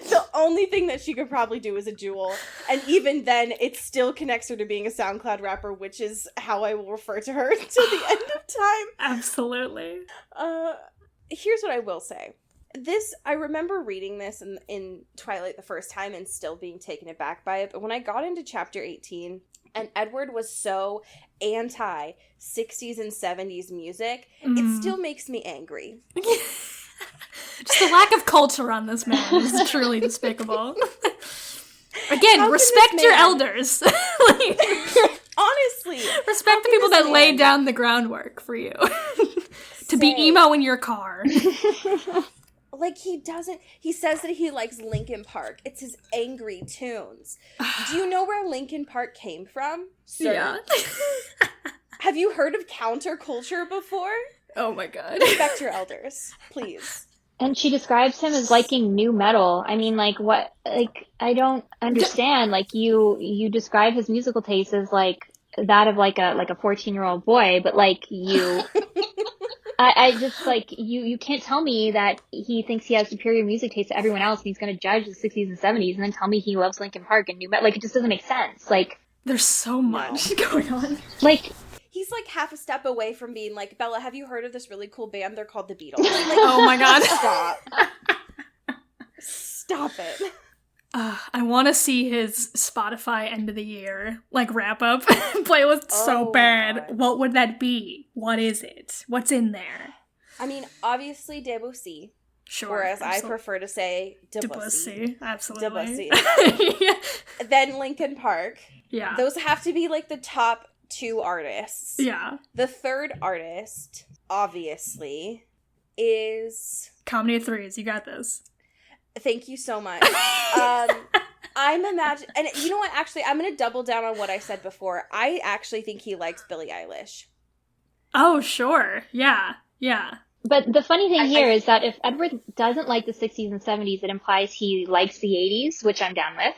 The only thing that she could probably do is a Juul. And even then, it still connects her to being a SoundCloud rapper, which is how I will refer to her till the end of time. Absolutely. Here's what I will say. I remember reading this in Twilight the first time and still being taken aback by it. But when I got into chapter 18, and Edward was so anti-60s and 70s music, it still makes me angry. Just the lack of culture on this man is truly despicable. Again, respect your elders. Honestly. Respect the people that laid down the groundwork for you. To be emo in your car. Like, he says that he likes Linkin Park. It's his angry tunes. Do you know where Linkin Park came from? Sir? Yeah. Have you heard of counterculture before? Oh my god. Respect your elders, please. And she describes him as liking new metal. I mean, like, what? Like, I don't understand. Like, you describe his musical taste as, like, that of like a 14-year-old boy, but like I just like you can't tell me that he thinks he has superior music taste to everyone else and he's going to judge the 60s and 70s and then tell me he loves Linkin Park and new metal. Like, it just doesn't make sense. Like, there's so much going on. Like, he's like half a step away from being like, Bella, have you heard of this really cool band? They're called the Beatles. Like, oh my god. Stop it. I want to see his Spotify end of the year, like, wrap up playlist so bad. God. What would that be? What is it? What's in there? I mean, obviously Debussy. Sure. Whereas I prefer to say Debussy. Absolutely. Debussy. Yeah. Then Linkin Park. Yeah. Those have to be like the top 2 artists. Yeah. The third artist, obviously, is... Comedy of Threes. You got this. Thank you so much. I'm imagining... And you know what? Actually, I'm going to double down on what I said before. I actually think he likes Billie Eilish. Oh, sure. Yeah. Yeah. but the funny thing here is that if Edward doesn't like the 60s and 70s, it implies he likes the 80s, which I'm down with.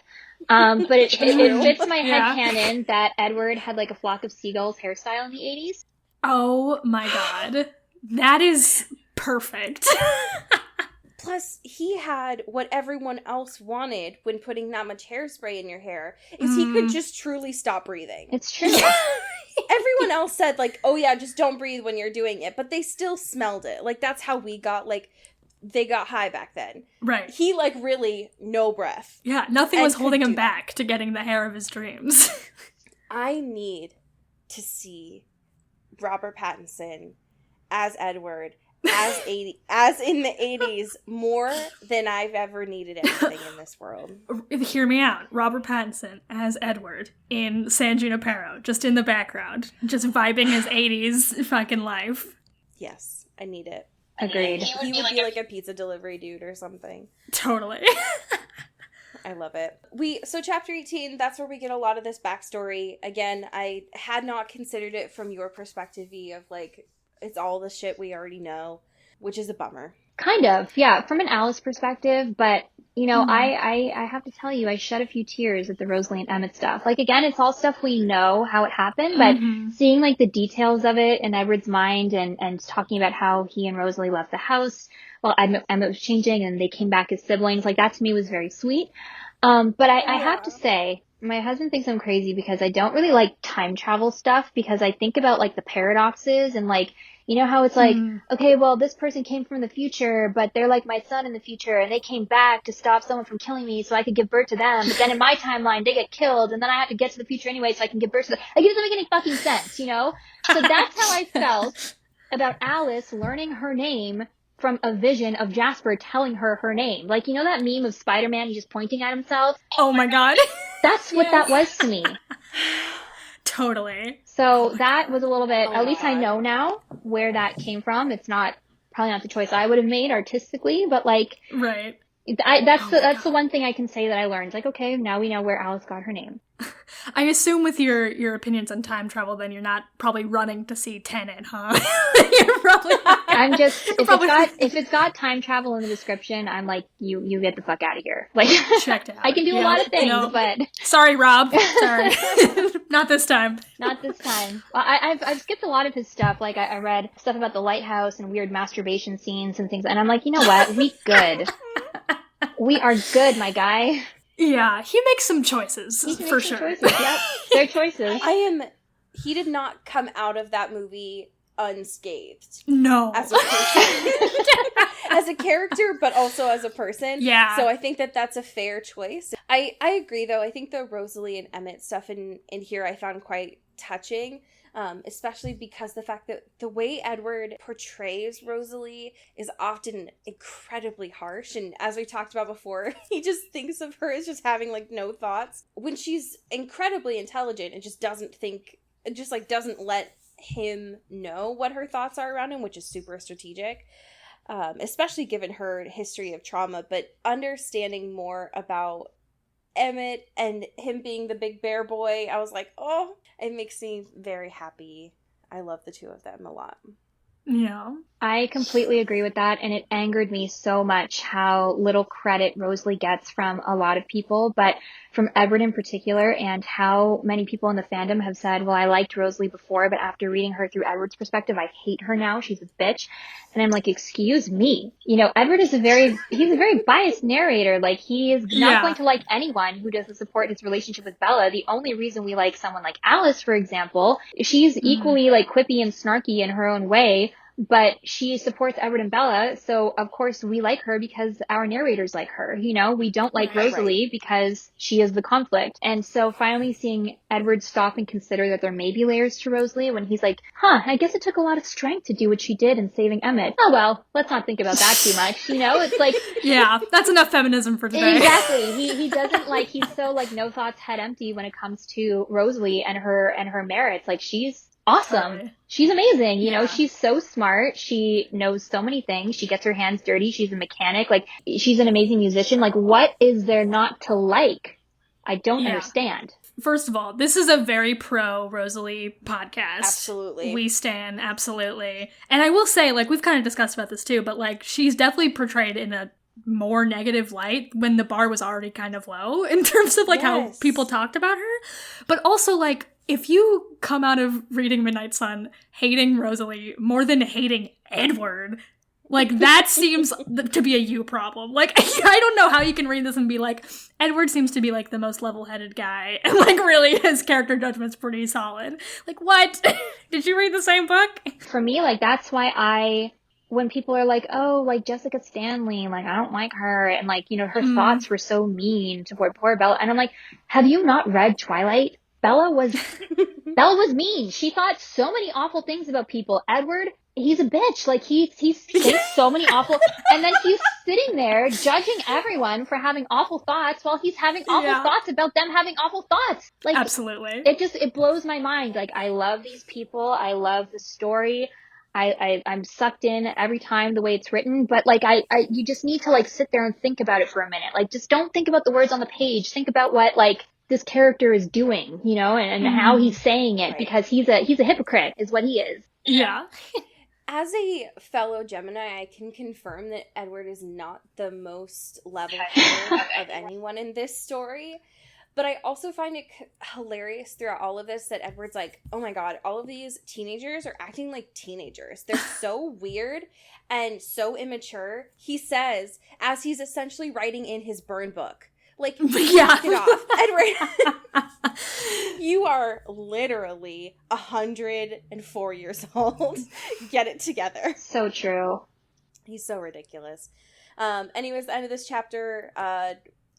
But it fits my headcanon that Edward had like a flock of seagulls hairstyle in the 80s. Oh my god. That is perfect. Plus, he had what everyone else wanted when putting that much hairspray in your hair, is he could just truly stop breathing. It's true. Everyone else said, like, oh yeah, just don't breathe when you're doing it, but they still smelled it. Like, that's how we got, like, they got high back then. Right. He, like, really, no breath. Yeah, nothing was holding him back to getting the hair of his dreams. I need to see Robert Pattinson as Edward, as in the 80s, more than I've ever needed anything in this world. Hear me out. Robert Pattinson as Edward in San Junipero, just in the background, just vibing his 80s fucking life. Yes, I need it. Agreed. He would be like a pizza delivery dude or something. Totally. I love it. So chapter 18, that's where we get a lot of this backstory. Again, I had not considered it from your perspective, V, of like, it's all the shit we already know, which is a bummer. Kind of, yeah, from an Alice perspective, but, you know, I have to tell you, I shed a few tears at the Rosalie and Emmett stuff. Like, again, it's all stuff we know how it happened, but seeing, like, the details of it in Edward's mind and talking about how he and Rosalie left the house while Emmett was changing and they came back as siblings, like, that to me was very sweet. But I have to say, my husband thinks I'm crazy because I don't really like time travel stuff, because I think about, like, the paradoxes and, like, you know how it's like, okay, well, this person came from the future, but they're like my son in the future, and they came back to stop someone from killing me so I could give birth to them. But then in my timeline, they get killed, and then I have to get to the future anyway so I can give birth to them. Like, it doesn't make any fucking sense, you know? So that's how I felt about Alice learning her name from a vision of Jasper telling her name. Like, you know that meme of Spider-Man, he's just pointing at himself? Oh my god. That's what that was to me. Totally. So that was a little bit, at least I know now where that came from. It's probably not the choice I would have made artistically, but like, right. That's the one thing I can say that I learned. Like, okay, now we know where Alice got her name. I assume with your opinions on time travel, then you're not probably running to see Tenet, huh? You're probably not. I'm just, if it's got time travel in the description, I'm like, you get the fuck out of here. Like, checked out. I can do a lot of things, but sorry, Rob. Sorry, not this time. Not this time. Well, I've skipped a lot of his stuff. Like, I read stuff about the lighthouse and weird masturbation scenes and things, and I'm like, you know what? We good. We are good, my guy. Yeah, he makes some choices, for sure. Choices. Yep, they're choices. He did not come out of that movie unscathed. No. As a person. As a character, but also as a person. Yeah. So I think that's a fair choice. I agree, though. I think the Rosalie and Emmett stuff in here I found quite touching. Especially because the fact that the way Edward portrays Rosalie is often incredibly harsh. And as we talked about before, he just thinks of her as just having like no thoughts. When she's incredibly intelligent and just doesn't let him know what her thoughts are around him, which is super strategic. Especially given her history of trauma, but understanding more about Emmett and him being the big bear boy, I was like, oh, it makes me very happy. I love the two of them a lot. Yeah. I completely agree with that, and it angered me so much how little credit Rosalie gets from a lot of people, but from Edward in particular, and how many people in the fandom have said, well, I liked Rosalie before, but after reading her through Edward's perspective, I hate her now. She's a bitch. And I'm like, excuse me. You know, Edward is he's a very biased narrator. Like, he is not going to like anyone who doesn't support his relationship with Bella. The only reason we like someone like Alice, for example, she's equally like quippy and snarky in her own way, but she supports Edward and Bella, so of course we like her because our narrators like her. You know, we don't like Rosalie because she is the conflict. And so finally seeing Edward stop and consider that there may be layers to Rosalie when he's like, I guess it took a lot of strength to do what she did in saving Emmett. Oh well, let's not think about that too much. You know, it's like... Yeah, that's enough feminism for today. Exactly. He doesn't like, he's so like no thoughts, head empty when it comes to Rosalie and her merits. Like, she's awesome. Totally. She's amazing. You know, she's so smart. She knows so many things. She gets her hands dirty. She's a mechanic. Like, she's an amazing musician. Like, what is there not to like? I don't understand. First of all, this is a very pro Rosalie podcast. Absolutely. We stan, absolutely. And I will say, like, we've kind of discussed about this too, but like, she's definitely portrayed in a more negative light when the bar was already kind of low in terms of like how people talked about her. But also, like, if you come out of reading Midnight Sun hating Rosalie more than hating Edward, like, that seems to be a you problem. Like, I don't know how you can read this and be like, Edward seems to be like the most level-headed guy, and like really his character judgment's pretty solid. Like, what? Did you read the same book? For me, like, that's why when people are like, oh, like Jessica Stanley, like, I don't like her, and like, you know, her thoughts were so mean toward poor Bella, and I'm like, have you not read Twilight? Bella was mean. She thought so many awful things about people. Edward, he's a bitch. Like, he thinks so many awful, and then he's sitting there judging everyone for having awful thoughts while he's having awful thoughts about them having awful thoughts. Like, absolutely. It blows my mind. Like, I love these people. I love the story. I'm sucked in every time the way it's written, but like, you just need to like sit there and think about it for a minute. Like, just don't think about the words on the page. Think about what like this character is doing, you know, and how he's saying it, because he's a hypocrite is what he is. Yeah. As a fellow Gemini, I can confirm that Edward is not the most level-headed of anyone in this story. But I also find it hilarious throughout all of this that Edward's like, oh my god, all of these teenagers are acting like teenagers. They're so weird and so immature. He says, as he's essentially writing in his burn book. Like, knock it off. Edward, you are literally 104 years old. Get it together. So true. He's so ridiculous. Anyways, the end of this chapter,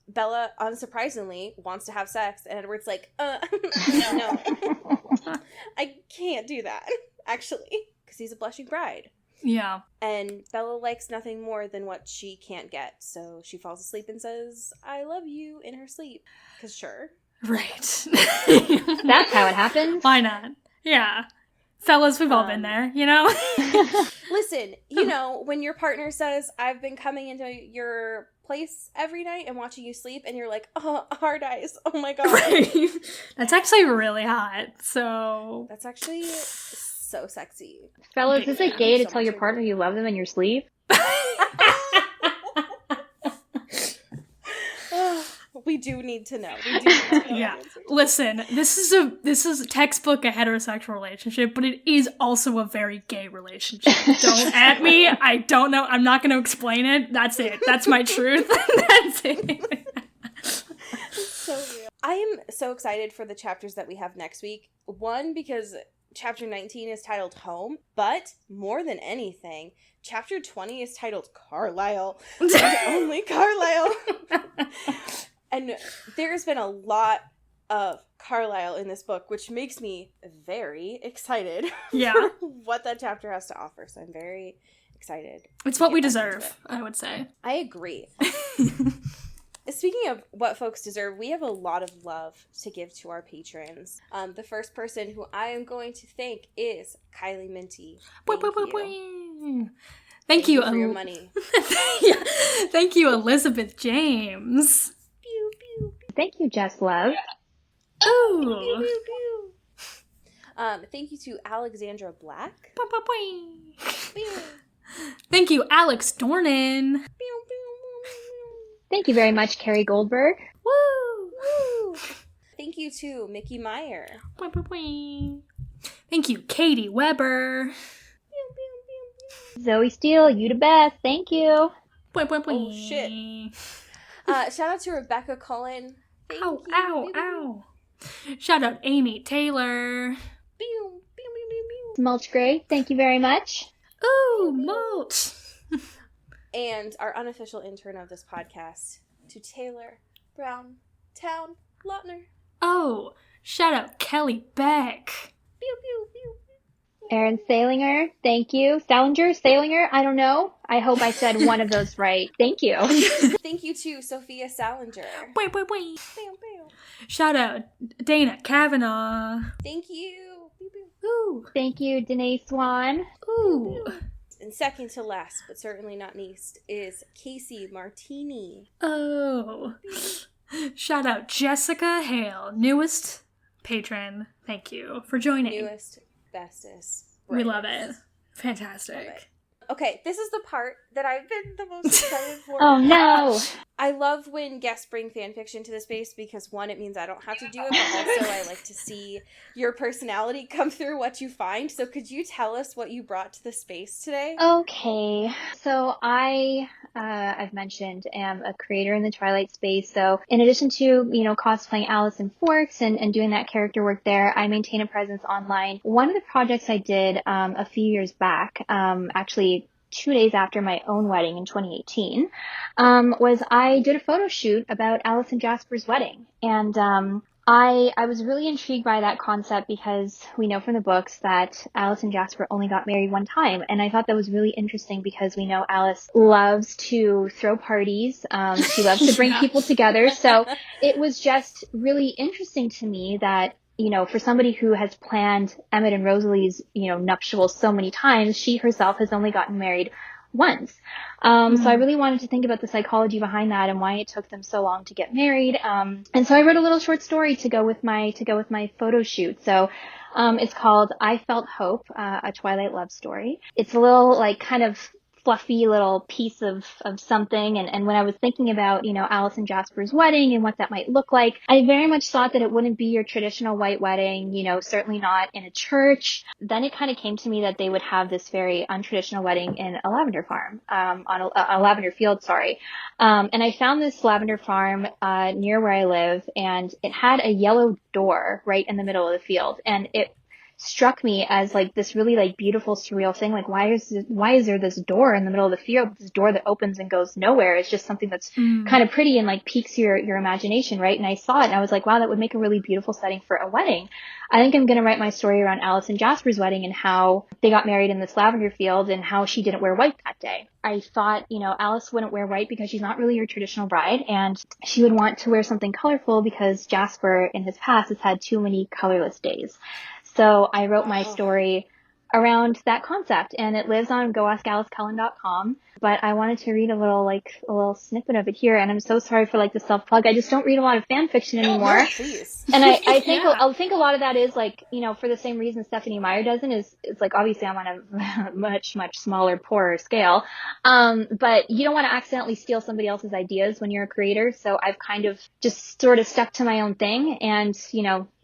Bella, unsurprisingly, wants to have sex, and Edward's like, no, I can't do that, actually, because he's a blushing bride. Yeah. And Bella likes nothing more than what she can't get, so she falls asleep and says, I love you, in her sleep. Because sure. Right. That's how it happens. Why not? Yeah. Fellas, we've all been there, you know? Listen, you know, when your partner says, I've been coming into your place every night and watching you sleep, and you're like, oh, hard eyes, oh my god. Right. That's actually really hot, so... That's actually so sexy. Fellas, is it gay to tell your partner you love them in your sleep? We do need to know. We do need to know. Yeah. Listen, this is textbook a heterosexual relationship, but it is also a very gay relationship. Don't at me. I don't know. I'm not going to explain it. That's it. That's my truth. That's it. So real. I am so excited for the chapters that we have next week. One, because chapter 19 is titled Home, but more than anything, chapter 20 is titled Carlisle. Only Carlisle. And there's been a lot of Carlisle in this book, which makes me very excited for what that chapter has to offer. So I'm very excited. It's what we deserve, I would say. I agree. Speaking of what folks deserve, we have a lot of love to give to our patrons. The first person who I am going to thank is Kylie Minty. Thank you for your money. Thank you, Elizabeth James. Thank you, Jess Love. Ooh. Thank you to Alexandra Black. Thank you, Alex Dornan. Thank you very much, Carrie Goldberg. Woo! Woo! Thank you to Mickey Meyer. Thank you, Katie Weber. Zoe Steele, you the best. Thank you. Oh, shit. Shout out to Rebecca Cullen. Thank you. Ow. Shout out Amy Taylor. Mulch Gray, thank you very much. Ooh, Mulch. And our unofficial intern of this podcast, to Taylor Brown Town Lautner. Oh, shout out Kelly Beck. Aaron Salinger, thank you. Salinger, I don't know. I hope I said one of those right. Thank you. Thank you to Sophia Salinger. Shout out Dana Kavanaugh. Thank you. Ooh. Thank you, Danae Swan. Ooh. And second to last, but certainly not least, is Casey Martini. Oh. Shout out Jessica Hale, newest patron. Thank you for joining. Newest, bestest. We love it. brightest. Fantastic. Love it. Okay, this is the part that I've been the most excited for. Oh no! I love when guests bring fan fiction to the space because, one, it means I don't have to do it, but also I like to see your personality come through what you find. So could you tell us what you brought to the space today? Okay, so I've mentioned, am a creator in the Twilight space. So in addition to, cosplaying Alice in Forks and doing that character work there, I maintain a presence online. One of the projects I did a few years back, actually 2 days after my own wedding in 2018, was I did a photo shoot about Alice and Jasper's wedding. And I was really intrigued by that concept because we know from the books that Alice and Jasper only got married one time. And I thought that was really interesting because we know Alice loves to throw parties. She loves to bring people together. So it was just really interesting to me that, for somebody who has planned Emmett and Rosalie's, nuptials so many times, she herself has only gotten married once. So I really wanted to think about the psychology behind that and why it took them so long to get married. And so I wrote a little short story to go with my photo shoot. So it's called I Felt Hope, a Twilight love story. It's a little kind of fluffy little piece of something. And when I was thinking about, Alice and Jasper's wedding and what that might look like, I very much thought that it wouldn't be your traditional white wedding, certainly not in a church. Then it kind of came to me that they would have this very untraditional wedding in a lavender farm, on a lavender field, sorry. And I found this lavender farm, near where I live, and it had a yellow door right in the middle of the field. And it struck me as this really beautiful surreal thing. Why is there this door in the middle of the field, this door that opens and goes nowhere? It's just something that's kind of pretty and piques your imagination, right? And I saw it and I was like, wow, that would make a really beautiful setting for a wedding. I think I'm going to write my story around Alice and Jasper's wedding and how they got married in this lavender field and how she didn't wear white that day. I thought, Alice wouldn't wear white because she's not really your traditional bride, and she would want to wear something colorful because Jasper in his past has had too many colorless days. So I wrote my story around that concept, and it lives on goaskalicecullen.com. But I wanted to read a little snippet of it here, and I'm so sorry for the self plug. I just don't read a lot of fan fiction anymore. No, please. And I think I think a lot of that is for the same reason Stephanie Meyer doesn't, is it's obviously I'm on a much smaller, poorer scale. But you don't want to accidentally steal somebody else's ideas when you're a creator. So I've kind of just sort of stuck to my own thing, and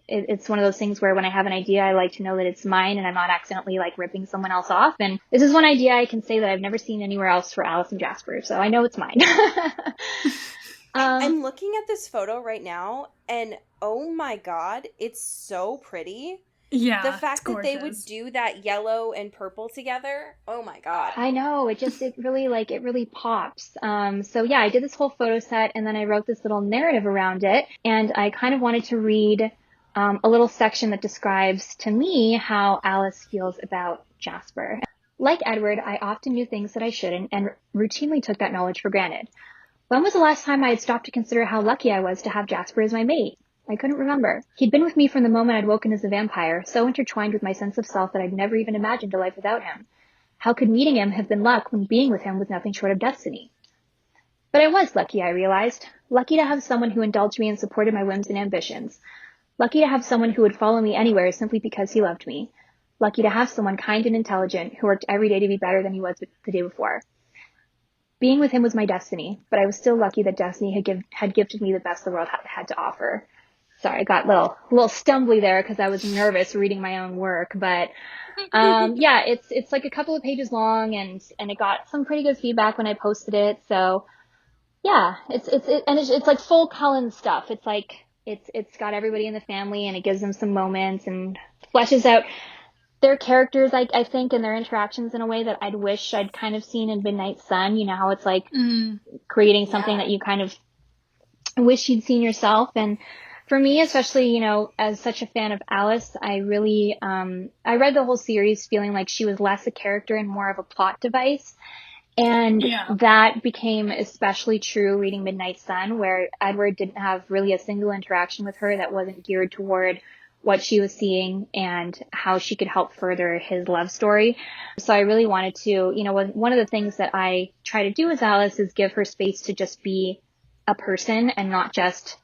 it's one of those things where when I have an idea, I like to know that it's mine and I'm not accidentally ripping someone else off. And this is one idea I can say that I've never seen anywhere else for Alice and Jasper. So I know it's mine. I'm looking at this photo right now and oh my God, it's so pretty. Yeah. The fact that they would do that yellow and purple together. Oh my God. I know. It really pops. So yeah, I did this whole photo set and then I wrote this little narrative around it. And I kind of wanted to read a little section that describes to me how Alice feels about Jasper. Like Edward, I often knew things that I shouldn't and routinely took that knowledge for granted. When was the last time I had stopped to consider how lucky I was to have Jasper as my mate? I couldn't remember. He'd been with me from the moment I'd woken as a vampire, so intertwined with my sense of self that I'd never even imagined a life without him. How could meeting him have been luck when being with him was nothing short of destiny? But I was lucky, I realized. Lucky to have someone who indulged me and supported my whims and ambitions. Lucky to have someone who would follow me anywhere simply because he loved me. lucky to have someone kind and intelligent who worked every day to be better than he was the day before. Being with him was my destiny, but I was still lucky that destiny had gifted me the best the world had to offer. Sorry, I got a little stumbly there because I was nervous reading my own work, but yeah, it's like a couple of pages long, and it got some pretty good feedback when I posted it. So yeah, it's like full Cullen stuff. It's like it's got everybody in the family, and it gives them some moments and fleshes out their characters, I think, and their interactions in a way that I'd wish I'd kind of seen in Midnight Sun. You know how it's like creating something that you kind of wish you'd seen yourself. And for me, especially, you know, as such a fan of Alice, I really, I read the whole series feeling like she was less a character and more of a plot device. And that became especially true reading Midnight Sun, where Edward didn't have really a single interaction with her that wasn't geared toward what she was seeing and how she could help further his love story. So I really wanted to, you know, one of the things that I try to do with Alice is give her space to just be a person and not just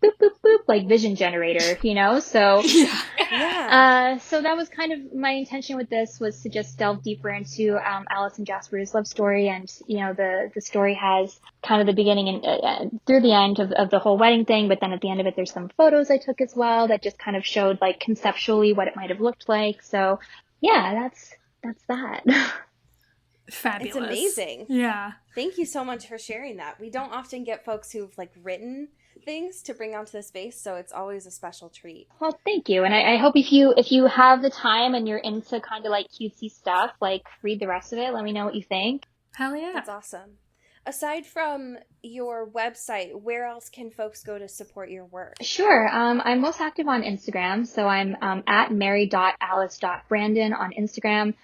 boop, boop, boop, like vision generator, you know? So, so that was kind of my intention with this, was to just delve deeper into Alice and Jasper's love story. And, you know, the story has kind of the beginning and through the end of the whole wedding thing. But then at the end of it, there's some photos I took as well that just kind of showed like conceptually what it might have looked like. So yeah, that's that. Fabulous. It's amazing. Yeah. Thank you so much for sharing that. We don't often get folks who've like written things to bring onto the space, so it's always a special treat. Well, thank you. And I hope if you have the time and you're into kind of like cutesy stuff, like read the rest of it. Let me know what you think. Hell yeah. That's awesome. Aside from your website, where else can folks go to support your work? Sure. I'm most active on Instagram, so I'm at mary.alice.brandon on Instagram.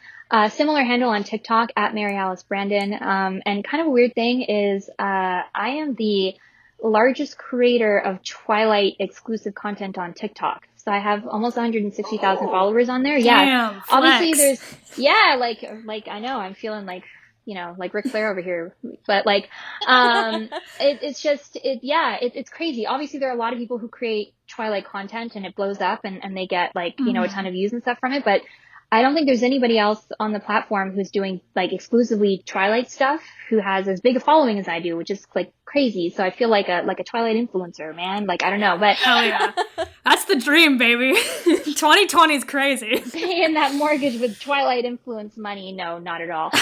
Similar handle on TikTok, at maryalicebrandon. And kind of a weird thing is I am the largest creator of Twilight exclusive content on TikTok. So I have almost 160,000 followers on there. Damn, Yeah. flex. Obviously there's, like I know I'm feeling like, you know, like Ric Flair over here, but like, it's crazy. Obviously there are a lot of people who create Twilight content and it blows up and they get like, you know, a ton of views and stuff from it. But I don't think there's anybody else on the platform who's doing like exclusively Twilight stuff who has as big a following as I do, which is like crazy. So I feel like a Twilight influencer, man. Like, I don't know, but hell yeah. That's the dream, baby. 2020 is crazy. Paying that mortgage with Twilight influence money. No, not at all.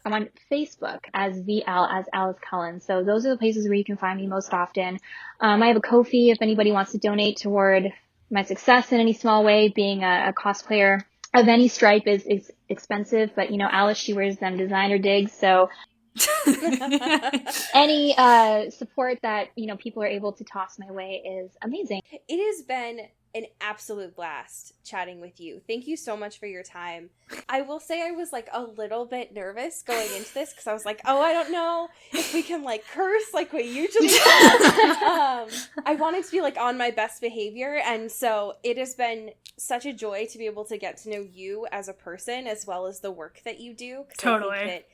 I'm on Facebook as as Alice Cullen. So those are the places where you can find me most often. I have a Ko-fi if anybody wants to donate toward my success in any small way. Being a cosplayer of any stripe is expensive, but you know, Alice, she wears them designer digs. So any support that, you know, people are able to toss my way is amazing. It has been an absolute blast chatting with you. Thank you so much for your time. I will say I was like a little bit nervous going into this because I was like, oh, I don't know if we can like curse like we usually do. I wanted to be like on my best behavior, and so it has been such a joy to be able to get to know you as a person as well as the work that you do. Totally. I think that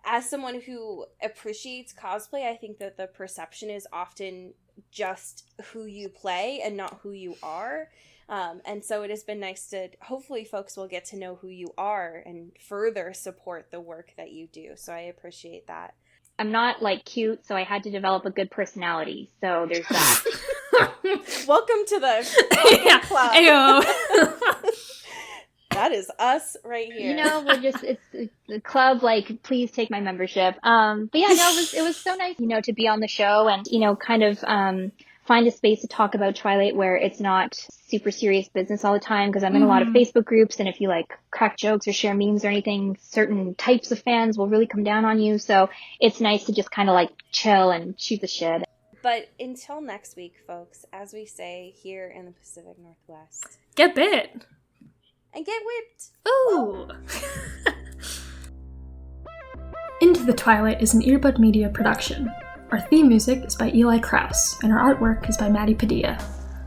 as someone who appreciates cosplay, I think that the perception is often just who you play and not who you are. And so it has been nice to, hopefully folks will get to know who you are and further support the work that you do. So I appreciate that. I'm not like cute, so I had to develop a good personality. So there's that. Welcome to the club. Ayo. That is us right here. You know, it's the club, like, please take my membership. But yeah, no, it was so nice, you know, to be on the show and, you know, kind of, find a space to talk about Twilight where it's not super serious business all the time. Cause I'm in a lot of Facebook groups, and if you like crack jokes or share memes or anything, certain types of fans will really come down on you. So it's nice to just kind of like chill and shoot the shit. But until next week, folks, as we say here in the Pacific Northwest, get bit. And get whipped. Ooh. Into the Twilight is an Earbud Media production. Our theme music is by Eli Krause, and our artwork is by Maddie Padilla.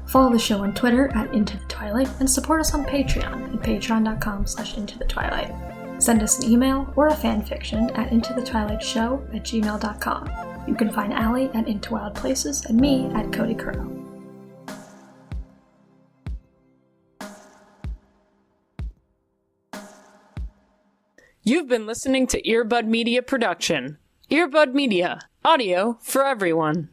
Follow the show on Twitter at Into the Twilight, and support us on Patreon at patreon.com/intothetwilight. Send us an email or a fanfiction at intothetwilightshow@gmail.com. You can find Allie at Into Wild Places and me at Cody Crow. You've been listening to Earbud Media Production. Earbud Media, audio for everyone.